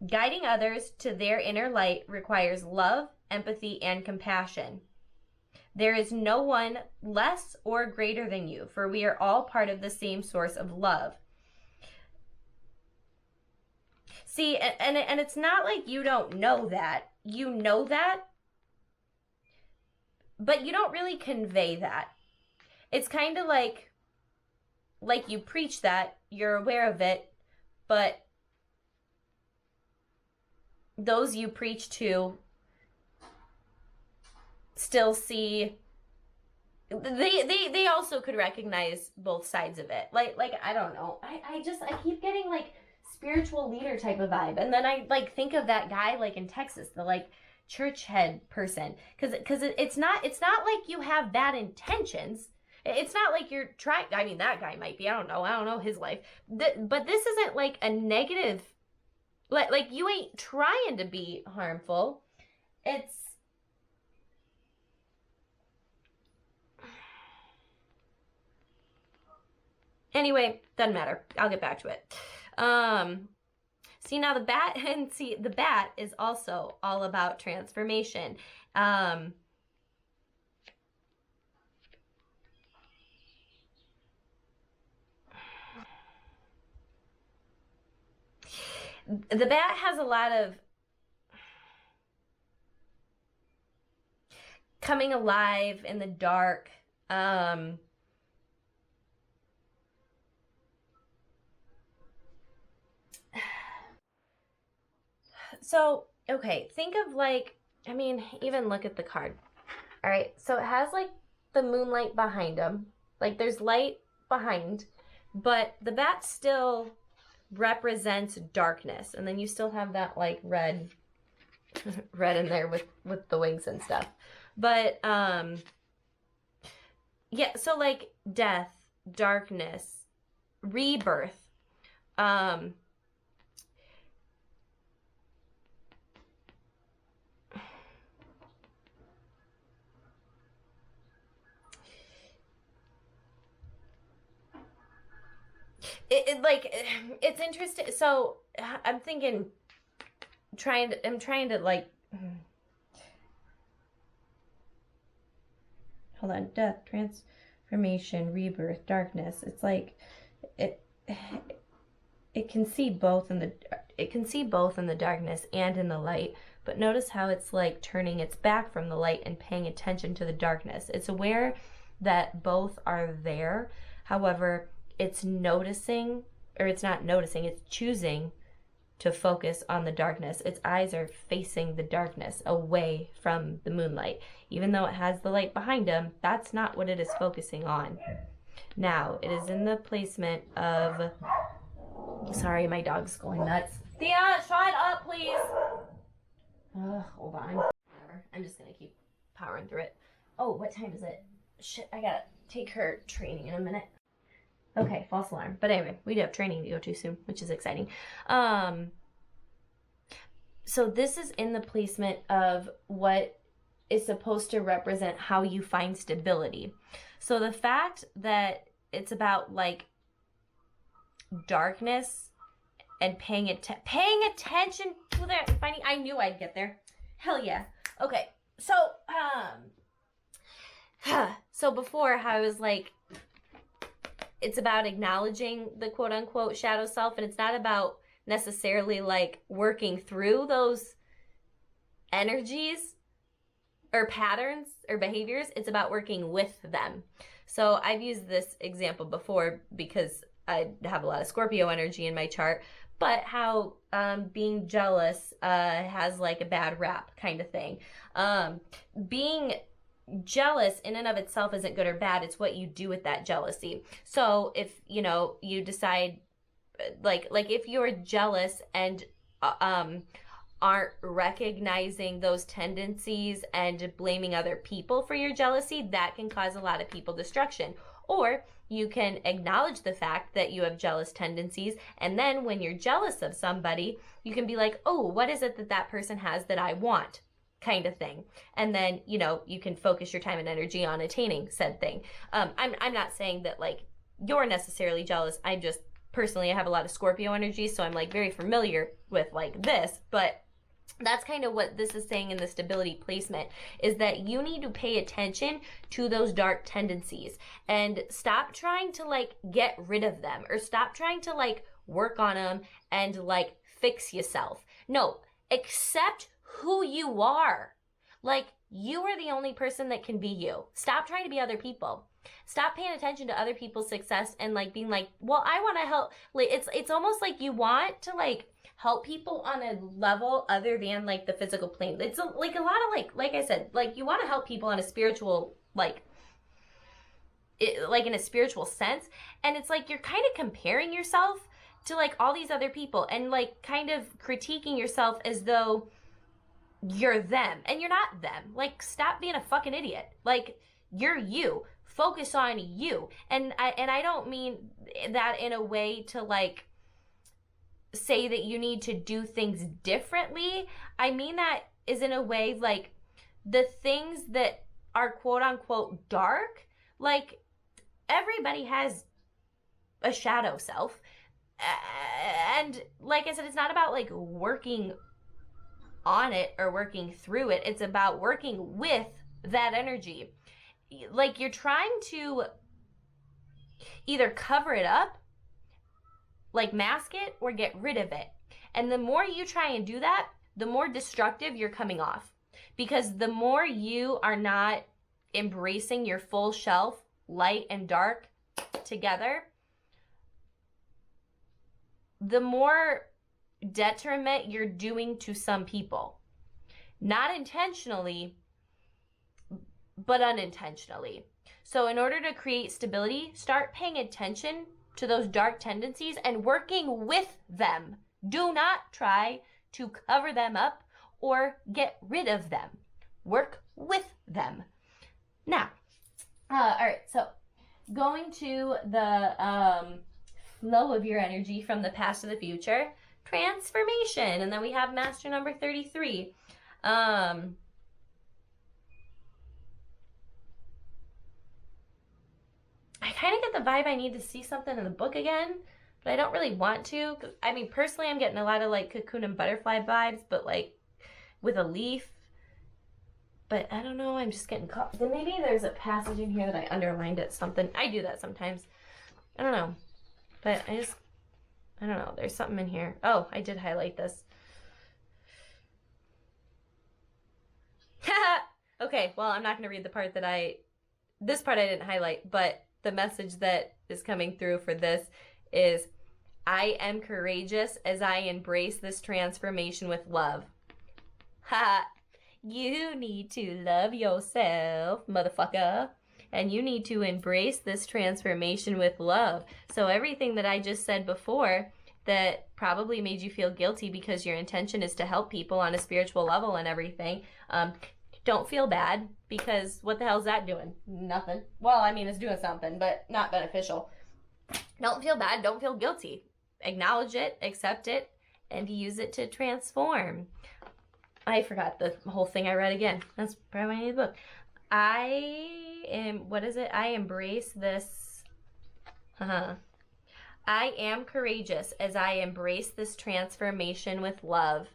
Guiding others to their inner light requires love, empathy, and compassion. There is no one less or greater than you, for we are all part of the same source of love. See, and it's not like you don't know that. You know that, but you don't really convey that. It's kind of like you preach that, you're aware of it, but those you preach to still see, they also could recognize both sides of it. Like I don't know. I keep getting like spiritual leader type of vibe. And then I like think of that guy like in Texas, the like church head person. Cause it's not like you have bad intentions. It's not like you're trying, I mean, that guy might be, I don't know his life. But this isn't like a negative, like you ain't trying to be harmful. It's anyway, doesn't matter. I'll get back to it. See now the bat is also all about transformation. The bat has a lot of coming alive in the dark. So, okay, think of like, I mean, even look at the card. All right, so it has like the moonlight behind him. Like there's light behind, but the bat still represents darkness, and then you still have that like red in there with the wings and stuff. But yeah, so like death, darkness, rebirth, it's interesting. So I'm thinking, I'm trying to like, hold on, death, transformation, rebirth, darkness. It's like it can see both in the darkness and in the light. But notice how it's like turning its back from the light and paying attention to the darkness. It's aware that both are there. However, it's noticing, or it's not noticing, it's choosing to focus on the darkness. Its eyes are facing the darkness, away from the moonlight. Even though it has the light behind him, that's not what it is focusing on. Now, it is in the placement of... Sorry, my dog's going nuts. Thea, shut up, please! Hold on. Whatever. I'm just gonna keep powering through it. Oh, what time is it? Shit, I gotta take her training in a minute. Okay, false alarm. But anyway, we do have training to go to soon, which is exciting. So this is in the placement of what is supposed to represent how you find stability. So the fact that it's about like darkness and paying attention to their finding. I knew I'd get there. Hell yeah. Okay. So before how I was like, it's about acknowledging the quote unquote shadow self, and it's not about necessarily like working through those energies or patterns or behaviors. It's about working with them. So I've used this example before because I have a lot of Scorpio energy in my chart, but how being jealous has like a bad rap kind of thing. Being jealous in and of itself isn't good or bad. It's what you do with that jealousy. So if, you know, you decide like if you're jealous and aren't recognizing those tendencies and blaming other people for your jealousy, that can cause a lot of people destruction. Or you can acknowledge the fact that you have jealous tendencies, and then when you're jealous of somebody, you can be like, oh, what is it that that person has that I want? Kind of thing. And then, you know, you can focus your time and energy on attaining said thing. I'm not saying that like you're necessarily jealous. I'm just personally, I have a lot of Scorpio energy, so I'm like very familiar with like this, but that's kind of what this is saying in the stability placement, is that you need to pay attention to those dark tendencies and stop trying to like get rid of them, or stop trying to like work on them and like fix yourself. No, accept who you are. Like, you are the only person that can be you. Stop trying to be other people. Stop paying attention to other people's success and like being like, well, I want to help. Like, it's almost like you want to like help people on a level other than like the physical plane. It's like a lot of like I said, like you want to help people on a spiritual like in a spiritual sense, and it's like you're kind of comparing yourself to like all these other people and like kind of critiquing yourself as though you're them, and you're not them. Like, stop being a fucking idiot. Like, you're you. Focus on you. And I don't mean that in a way to like say that you need to do things differently. I mean that is in a way like the things that are quote unquote dark, like everybody has a shadow self. And like I said, it's not about like working on it or working through it. It's about working with that energy. Like, you're trying to either cover it up, like mask it, or get rid of it. And the more you try and do that, the more destructive you're coming off. Because the more you are not embracing your full shelf, light and dark together, the more detriment you're doing to some people. Not intentionally, but unintentionally. So in order to create stability, start paying attention to those dark tendencies and working with them. Do not try to cover them up or get rid of them. Work with them. Now, all right, so going to the flow of your energy from the past to the future, transformation, and then we have master number 33. I kind of get the vibe I need to see something in the book again, but I don't really want to. I mean, personally, I'm getting a lot of like cocoon and butterfly vibes, but like with a leaf. But I don't know, I'm just getting caught. Then maybe there's a passage in here that I underlined at something. I do that sometimes. I don't know. But I don't know. There's something in here. Oh, I did highlight this. Okay, well, I'm not going to read the part that this part I didn't highlight, but the message that is coming through for this is, I am courageous as I embrace this transformation with love. Ha! You need to love yourself, motherfucker. And you need to embrace this transformation with love. So everything that I just said before that probably made you feel guilty because your intention is to help people on a spiritual level and everything, don't feel bad, because what the hell is that doing? Nothing. Well, I mean, it's doing something, but not beneficial. Don't feel bad. Don't feel guilty. Acknowledge it, accept it, and use it to transform. I forgot the whole thing I read again. That's probably why I need the book. I what is it? I embrace this. I am courageous as I embrace this transformation with love.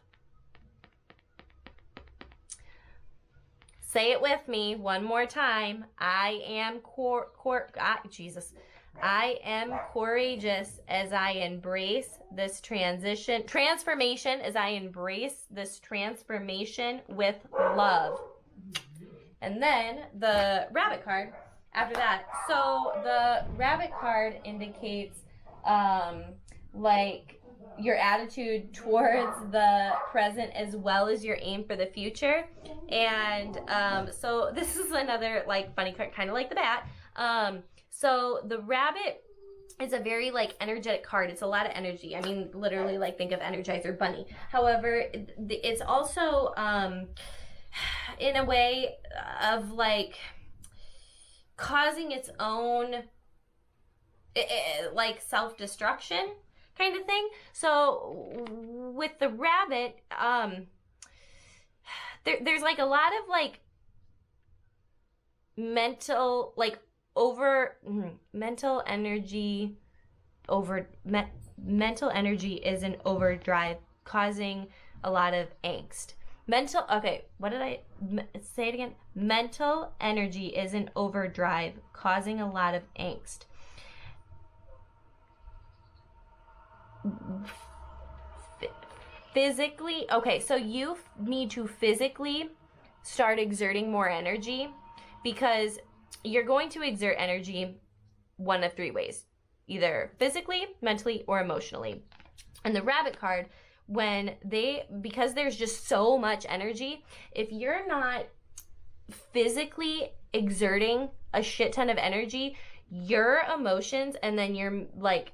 Say it with me one more time. I am I am courageous as I embrace this transformation as I embrace this transformation with love. And then the rabbit card after that. So the rabbit card indicates like your attitude towards the present as well as your aim for the future. And so this is another like funny card, kind of like the bat. So the rabbit is a very like energetic card. It's a lot of energy. I mean, literally like think of Energizer Bunny. However, it's also in a way of like causing its own like self-destruction kind of thing. So with the rabbit, there's like a lot of like mental like mental energy is in overdrive, causing a lot of angst. What did I say it again? Mental energy is in overdrive, causing a lot of angst. Physically, okay, so you need to physically start exerting more energy, because you're going to exert energy one of three ways, either physically, mentally, or emotionally. And the rabbit card, because there's just so much energy, if you're not physically exerting a shit ton of energy, your emotions and then your like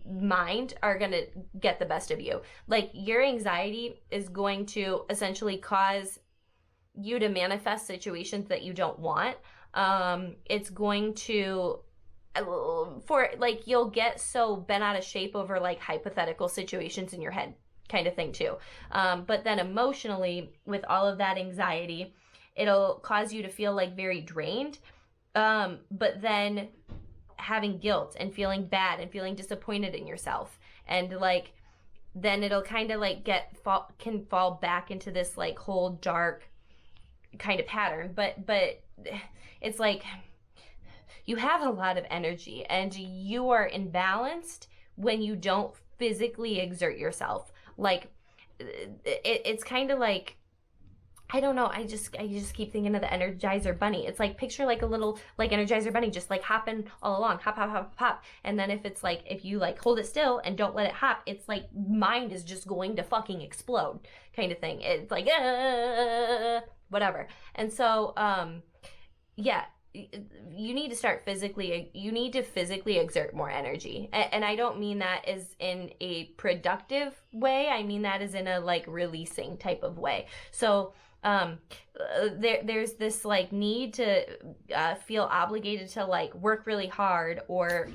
mind are gonna get the best of you. Like your anxiety is going to essentially cause you to manifest situations that you don't want. It's going to you'll get so bent out of shape over like hypothetical situations in your head kind of thing too. But then emotionally, with all of that anxiety, it'll cause you to feel like very drained. But then having guilt and feeling bad and feeling disappointed in yourself, and like then it'll kind of like can fall back into this like whole dark kind of pattern. But it's like you have a lot of energy and you are imbalanced when you don't physically exert yourself. Like it's kind of like, I don't know, I just keep thinking of the Energizer Bunny. It's like, picture like a little like Energizer Bunny just like hopping all along, hop, hop, hop, hop. And then if you like hold it still and don't let it hop, it's like mind is just going to fucking explode kind of thing. It's like whatever. And so yeah, you need to physically exert more energy. And I don't mean that as in a productive way. I mean that as in a like releasing type of way. So there's this like need to feel obligated to like work really hard, or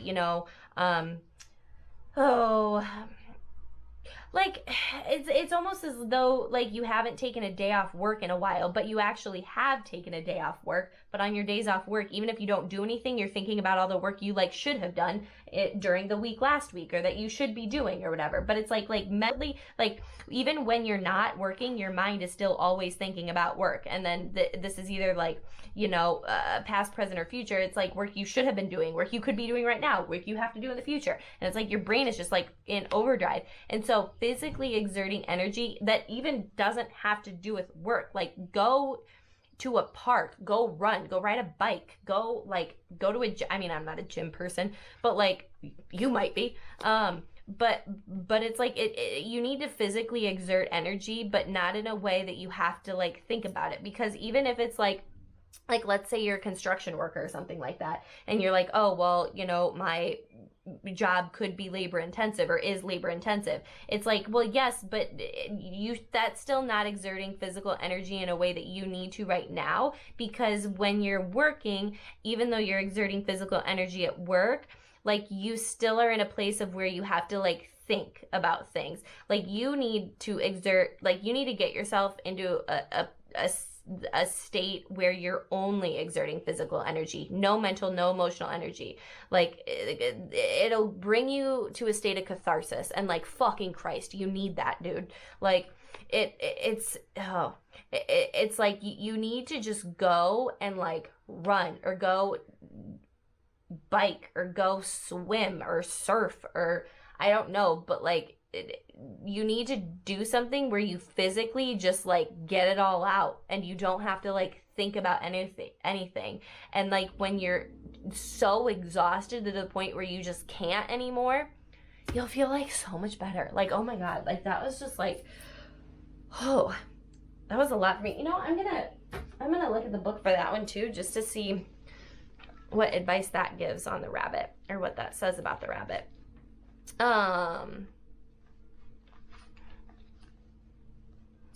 like it's almost as though like you haven't taken a day off work in a while, but you actually have taken a day off work. But on your days off work, even if you don't do anything, you're thinking about all the work you like should have done during the week last week, or that you should be doing or whatever. But it's like mentally, like even when you're not working, your mind is still always thinking about work. And then this is either like past, present, or future. It's like work you should have been doing, work you could be doing right now, work you have to do in the future. And it's like your brain is just like in overdrive. And so physically exerting energy that even doesn't have to do with work, like go to a park, go run, go ride a bike, go to a gym. I mean, I'm not a gym person, but like you might be. But it's like you need to physically exert energy, but not in a way that you have to like think about it. Because even if it's like let's say you're a construction worker or something like that, and you're like, oh well, my job could be labor intensive or is labor intensive. It's like, well, yes, but that's still not exerting physical energy in a way that you need to right now. Because when you're working, even though you're exerting physical energy at work, like you still are in a place of where you have to like think about things. Like you need to get yourself into a a state where you're only exerting physical energy, no mental, no emotional energy. Like it'll bring you to a state of catharsis, and like fucking Christ, you need that, dude. Like it's like you need to just go and like run or go bike or go swim or surf or I don't know, but like you need to do something where you physically just like get it all out and you don't have to like think about anything. And like when you're so exhausted to the point where you just can't anymore, you'll feel like so much better. Like, oh my God, like that was just like, oh, that was a lot for me. You know, I'm gonna look at the book for that one too, just to see what advice that gives on the rabbit or what that says about the rabbit.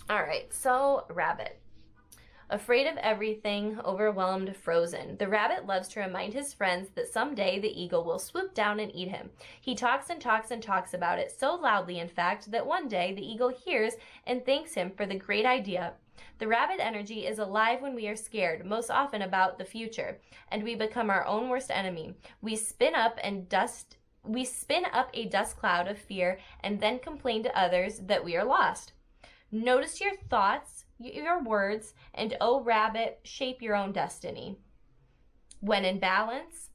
All right, so rabbit. Afraid of everything, overwhelmed, frozen. The rabbit loves to remind his friends that someday the eagle will swoop down and eat him. He talks and talks and talks about it, so loudly in fact, that one day the eagle hears and thanks him for the great idea. The rabbit energy is alive when we are scared, most often about the future, and we become our own worst enemy. We spin up a dust cloud of fear and then complain to others that we are lost. Notice your thoughts, your words, and oh rabbit, shape your own destiny. When in balance,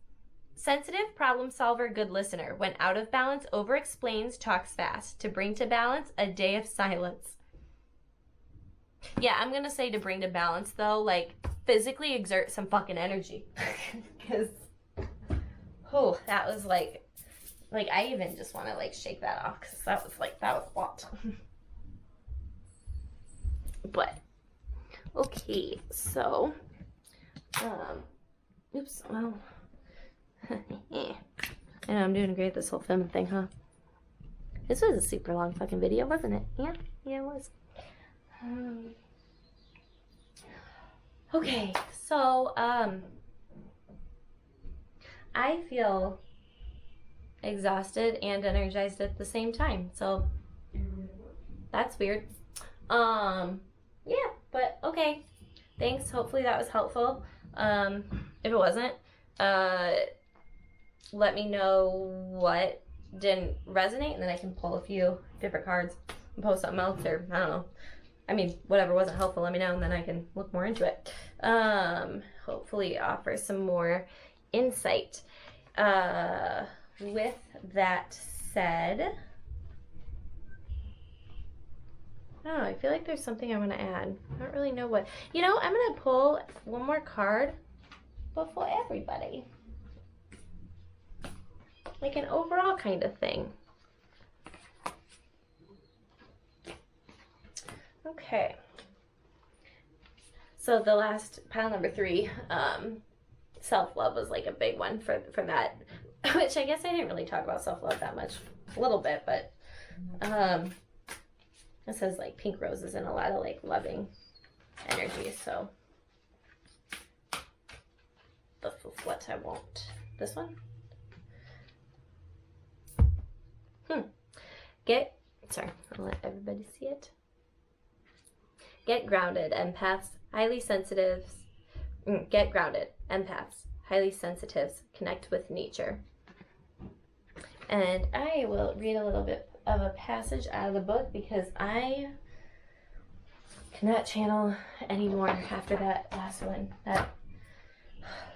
sensitive, problem solver, good listener. When out of balance, over explains, talks fast. To bring to balance, a day of silence. Yeah, I'm gonna say to bring to balance though, like physically exert some fucking energy. Because, oh, that was like I even just want to like shake that off because that was a lot. But okay, so oops, well I know I'm doing great this whole film thing, huh? This was a super long fucking video, wasn't it? Yeah, it was. Okay, so I feel exhausted and energized at the same time, so that's weird. Yeah, but okay. Thanks. Hopefully that was helpful. If it wasn't, let me know what didn't resonate, and then I can pull a few different cards and post something else, or I don't know. I mean, whatever wasn't helpful, let me know, and then I can look more into it. Hopefully offer some more insight. With that said, oh, I feel like there's something I want to add. I don't really know what. You know, I'm going to pull one more card, but for everybody. Like an overall kind of thing. Okay. So the last pile number 3, self-love was like a big one for that. Which I guess I didn't really talk about self-love that much. A little bit, but it says like pink roses and a lot of like loving energy, so this is what I want. This one? Sorry, I'll let everybody see it. Get grounded, empaths, highly sensitives. Get grounded, empaths, highly sensitives, connect with nature. And I will read a little bit of a passage out of the book because I cannot channel anymore after that last one. That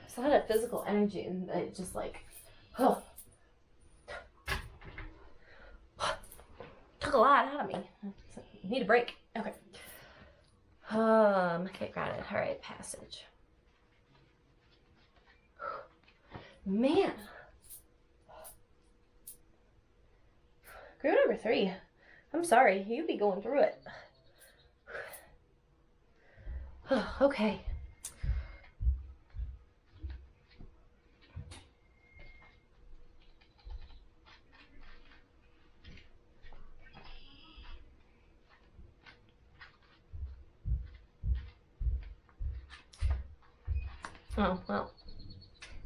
there's a lot of physical energy and it just like took a lot out of me. Need a break. Okay. Get grounded. All right, passage. Man. Group number 3. I'm sorry, you be going through it. Okay. Oh, well,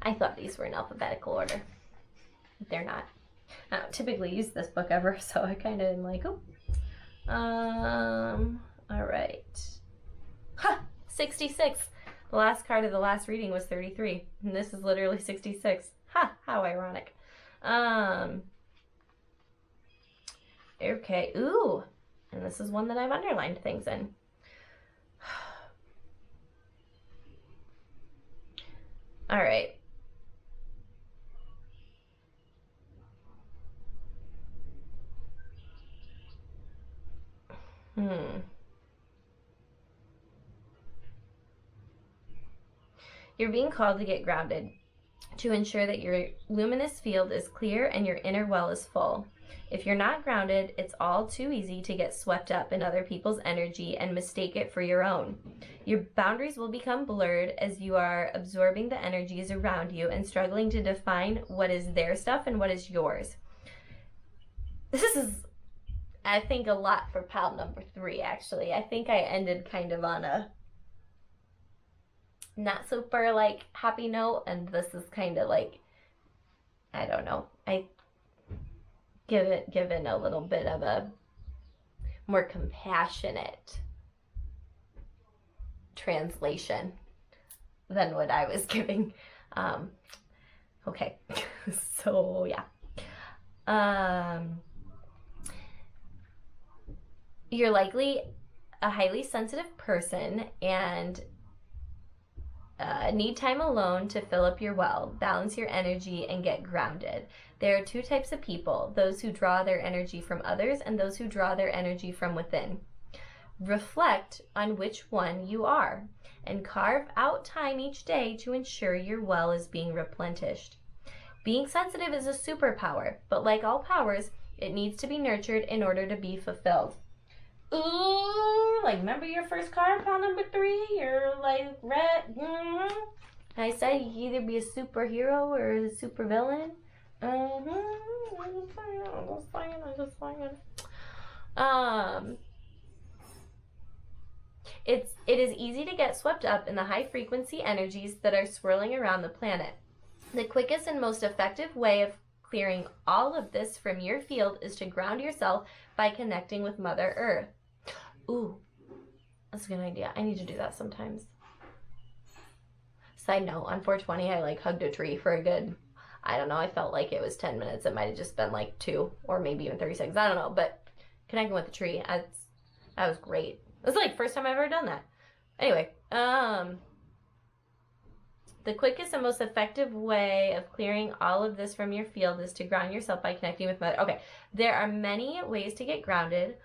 I thought these were in alphabetical order. But they're not. I don't typically use this book ever, so I kind of am like, oh. All right. Ha! 66. The last card of the last reading was 33. And this is literally 66. Ha! How ironic. Okay. Ooh. And this is one that I've underlined things in. All right. You're being called to get grounded, to ensure that your luminous field is clear and your inner well is full. If you're not grounded, it's all too easy to get swept up in other people's energy and mistake it for your own. Your boundaries will become blurred as you are absorbing the energies around you and struggling to define what is their stuff and what is yours. This is, I think, a lot for pile number 3, actually. I think I ended kind of on a not super, like, happy note, and this is kind of like, I don't know. I given a little bit of a more compassionate translation than what I was giving. Okay, so yeah. You're likely a highly sensitive person and need time alone to fill up your well, balance your energy, and get grounded. There are 2 types of people, those who draw their energy from others and those who draw their energy from within. Reflect on which one you are and carve out time each day to ensure your well is being replenished. Being sensitive is a superpower, but like all powers, it needs to be nurtured in order to be fulfilled. Ooh, like, remember your first card, pile number 3? You're like, red. I said you either be a superhero or a supervillain. I'm just saying. It is easy to get swept up in the high frequency energies that are swirling around the planet. The quickest and most effective way of clearing all of this from your field is to ground yourself by connecting with Mother Earth. Ooh, that's a good idea. I need to do that sometimes. Side note, on 420, I like hugged a tree for a good, I don't know, I felt like it was 10 minutes. It might have just been like 2 or maybe even 30 seconds. I don't know, but connecting with the tree, that was great. It was like the first time I've ever done that. Anyway, the quickest and most effective way of clearing all of this from your field is to ground yourself by connecting with Mother. Okay, there are many ways to get grounded.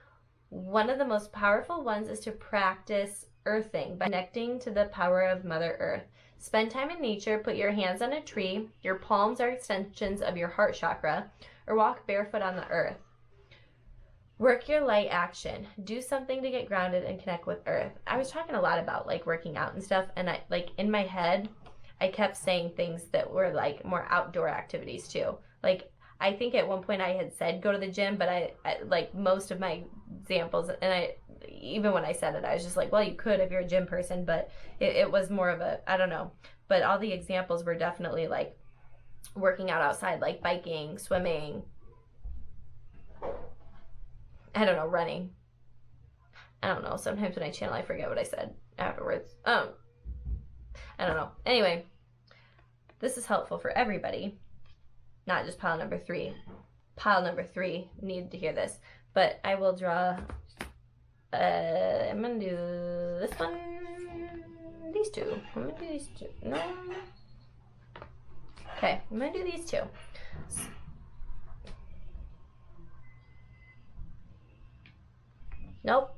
One of the most powerful ones is to practice earthing by connecting to the power of Mother Earth. Spend time in nature, put your hands on a tree, your palms are extensions of your heart chakra, or walk barefoot on the earth. Work your light action. Do something to get grounded and connect with Earth. I was talking a lot about like working out and stuff, and I like in my head, I kept saying things that were like more outdoor activities too. Like I think at one point I had said go to the gym, but I like most of my examples, and even when I said it, I was just like, well, you could if you're a gym person, but it was more of a, I don't know. But all the examples were definitely like working out outside, like biking, swimming, I don't know, running. I don't know. Sometimes when I channel, I forget what I said afterwards. I don't know. Anyway, this is helpful for everybody, not just pile number 3. Pile number 3 needed to hear this, but I will draw. I'm gonna do this one. These 2. I'm gonna do these 2. No. Okay, I'm gonna do these 2. Nope.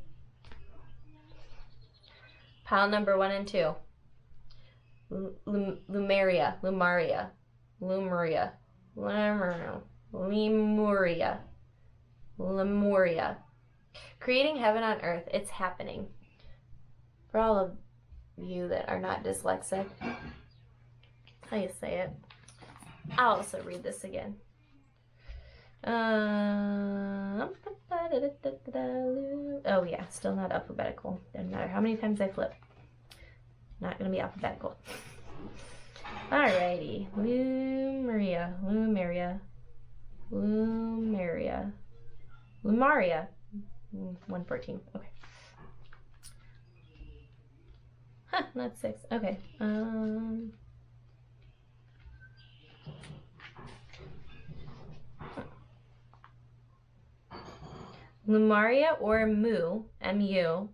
Pile number 1 and 2. Lemuria. Creating heaven on earth. It's happening. For all of you that are not dyslexic, how you say it. I'll also read this again. Oh yeah, still not alphabetical. Doesn't matter how many times I flip. Not gonna be alphabetical. Alrighty. Lumaria. 114. Okay. Huh, not 6. Okay. Lumaria, or Mu, M-U,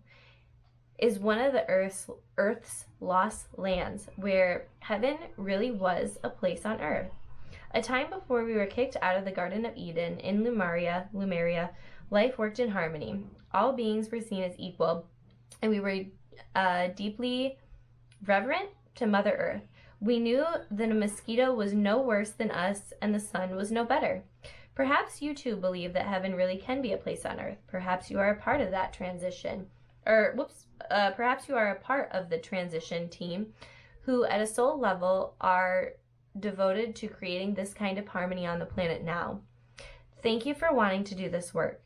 is one of the Earth's lost lands where heaven really was a place on Earth. A time before we were kicked out of the Garden of Eden in Lumeria, life worked in harmony. All beings were seen as equal, and we were deeply reverent to Mother Earth. We knew that a mosquito was no worse than us, and the sun was no better. Perhaps you too believe that heaven really can be a place on Earth. Perhaps you are a part of that transition. Perhaps you are a part of the transition team who, at a soul level, are devoted to creating this kind of harmony on the planet now. Thank you for wanting to do this work.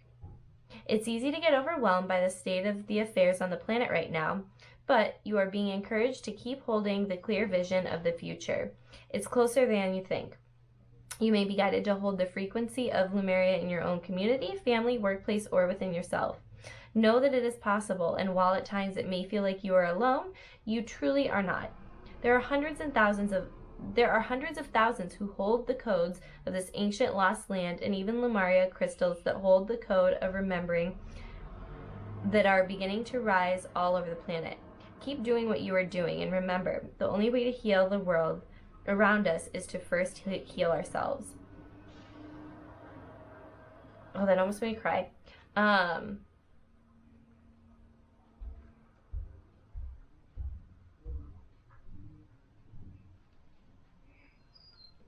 It's easy to get overwhelmed by the state of the affairs on the planet right now, but you are being encouraged to keep holding the clear vision of the future. It's closer than you think. You may be guided to hold the frequency of Lumeria in your own community, family, workplace, or within yourself. Know that it is possible, and while at times it may feel like you are alone, you truly are not. There are hundreds of thousands who hold the codes of this ancient lost land, and even Lumaria crystals that hold the code of remembering that are beginning to rise all over the planet. Keep doing what you are doing, and remember, the only way to heal the world around us is to first heal ourselves. Oh, that almost made me cry.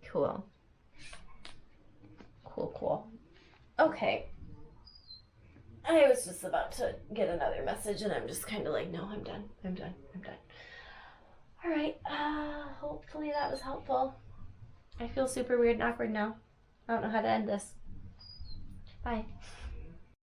Cool. Cool. Okay. I was just about to get another message, and I'm just kind of like, no, I'm done. All right. Hopefully that was helpful. I feel super weird and awkward now. I don't know how to end this. Bye.